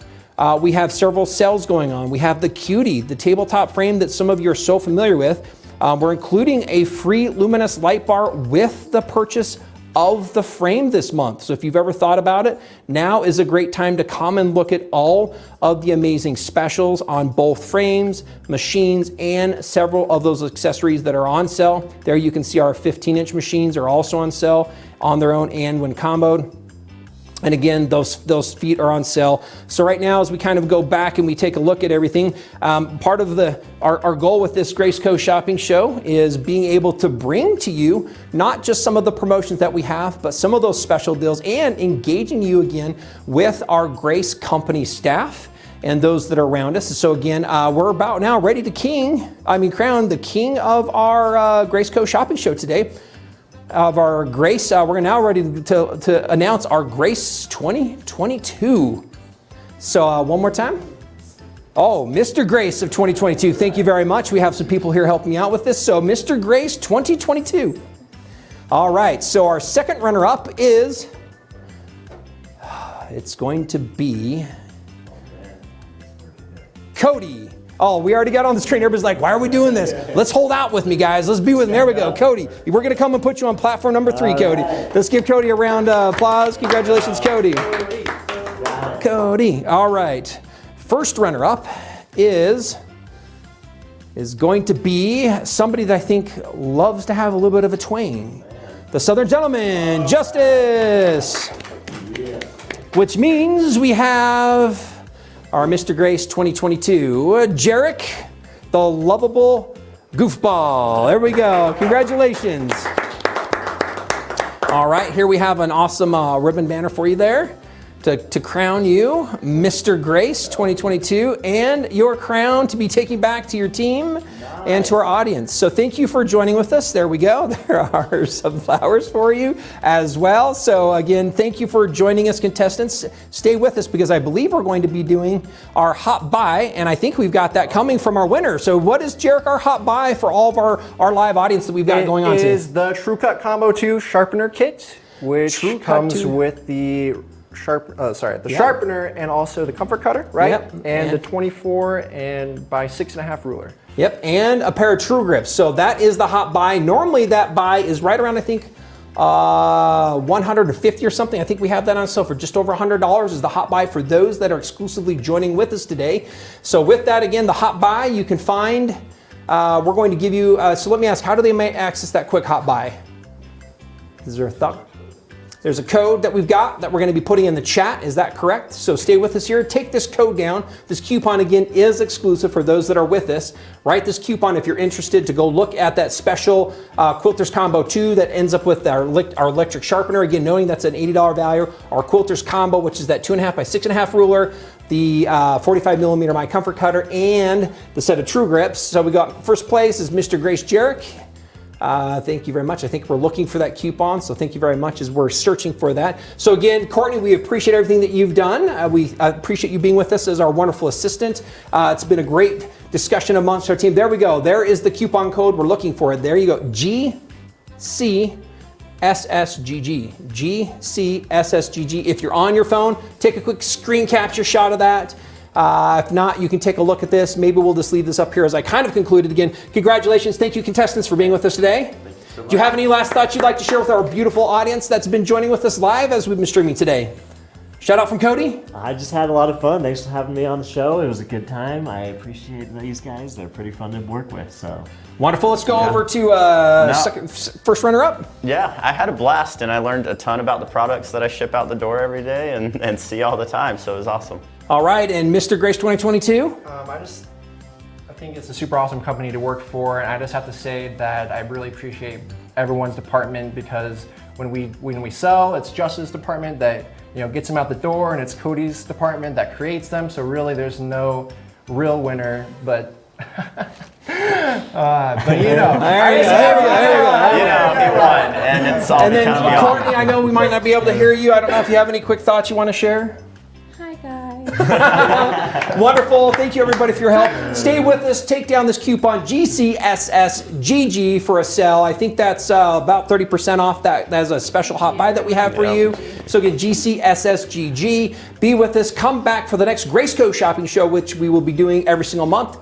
we have several sales going on. We have the Cutie, the tabletop frame that some of you are so familiar with. We're including a free luminous light bar with the purchase of the frame this month. So if you've ever thought about it, now is a great time to come and look at all of the amazing specials on both frames, machines, and several of those accessories that are on sale. There you can see our 15-inch machines are also on sale on their own and when comboed. And again, those feet are on sale. So right now, as we kind of go back and we take a look at everything, part of our goal with this Grace Co shopping show is being able to bring to you not just some of the promotions that we have, but some of those special deals, and engaging you again with our Grace Company staff and those that are around us. So again, we're about now ready to crown the king of our Grace Co shopping show today. Of our Grace, we're now ready to announce our Grace 2022. So one more time. Oh, Mr. Grace of 2022, thank you very much. We have some people here helping me out with this. So Mr. Grace 2022. All right, so our second runner-up is, it's going to be Cody. Oh, we already got on the screen. Everybody's like, why are we doing this? Let's hold out with me, guys. Let's be with me. There we go. Cody, we're going to come and put you on platform number 3, Cody. Let's give Cody a round of applause. Congratulations, Cody. Cody. All right. First runner-up is going to be somebody that I think loves to have a little bit of a twang. The Southern Gentleman, Justice. Which means we have our Mr. Grace 2022, Jarek, the lovable goofball. There we go. Congratulations. All right, here we have an awesome ribbon banner for you there to crown you Mr. Grace 2022, and your crown to be taken back to your team and to our audience. So thank you for joining with us. There we go. There are some flowers for you as well. So again, thank you for joining us, contestants. Stay with us because I believe we're going to be doing our hot buy, and I think we've got that coming from our winner. So what is, Jarek, our hot buy for all of our live audience that we've got going on today? It is the True Cut Combo 2 Sharpener Kit, which comes with the sharpener and also the comfort cutter, right? Yep. And the 24 and by 6.5 ruler. Yep, and a pair of True Grips. So that is the hot buy. Normally that buy is right around, I think, 150 or something. I think we have that on sale for just over $100 is the hot buy for those that are exclusively joining with us today. So with that, again, the hot buy you can find, we're going to give you, so let me ask, how do they access that quick hot buy? Is there a thought? There's a code that we've got that we're going to be putting in the chat. Is that correct? So stay with us here. Take this code down. This coupon, again, is exclusive for those that are with us. Write this coupon if you're interested to go look at that special Quilters Combo 2 that ends up with our electric sharpener. Again, knowing that's an $80 value. Our Quilters Combo, which is that 2.5 by 6.5 ruler, the 45 millimeter My Comfort Cutter, and the set of True Grips. So we got first place is Mr. Grace Jarek. Thank you very much. I think we're looking for that coupon, so thank you very much as we're searching for that. So again, Courtney, we appreciate everything that you've done. We appreciate you being with us as our wonderful assistant. It's been a great discussion amongst our team. There we go. There is the coupon code. We're looking for it. There you go. GCSSGG. GCSSGG. If you're on your phone, take a quick screen capture shot of that. If not, you can take a look at this. Maybe we'll just leave this up here as I kind of concluded. Again, congratulations. Thank you, contestants, for being with us today. Do you have any last thoughts you'd like to share with our beautiful audience that's been joining with us live as we've been streaming today? Shout out from Cody. I just had a lot of fun. Thanks for having me on the show. It was a good time. I appreciate these guys. They're pretty fun to work with. So Wonderful. Let's go over to first runner-up. Yeah, I had a blast, and I learned a ton about the products that I ship out the door every day and see all the time, so it was awesome. All right, and Mr. Grace 2022? I think it's a super awesome company to work for, and I just have to say that I really appreciate everyone's department, because when we sell, it's Justin's department that gets them out the door, and it's Cody's department that creates them. So really, there's no real winner, but There we go. He won, and it's all And then because of y'all. Courtney, I know we might not be able to hear you. I don't know if you have any quick thoughts you want to share. Hi, guys. Wonderful. Thank you, everybody, for your help. Stay with us. Take down this coupon, GCSSGG, for a sale. I think that's about 30% off. That's a special hot buy that we have for you. So again, GCSSGG. Be with us. Come back for the next Graceco shopping show, which we will be doing every single month.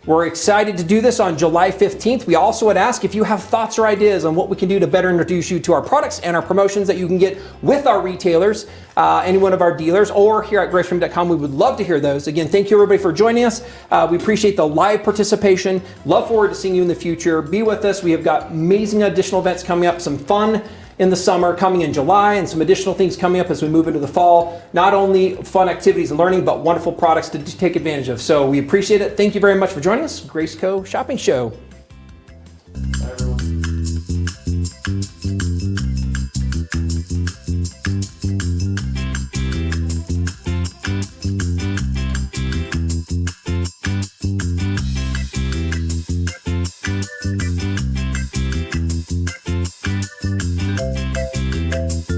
We're excited to do this on July 15th. We also would ask if you have thoughts or ideas on what we can do to better introduce you to our products and our promotions that you can get with our retailers, any one of our dealers, or here at graceframe.com. We would love to hear those. Again, thank you everybody for joining us. We appreciate the live participation. Love forward to seeing you in the future. Be with us. We have got amazing additional events coming up, some fun in the summer coming in July, and some additional things coming up as we move into the fall. Not only fun activities and learning, but wonderful products to take advantage of. So we appreciate it. Thank you very much for joining us. Graceco Shopping Show.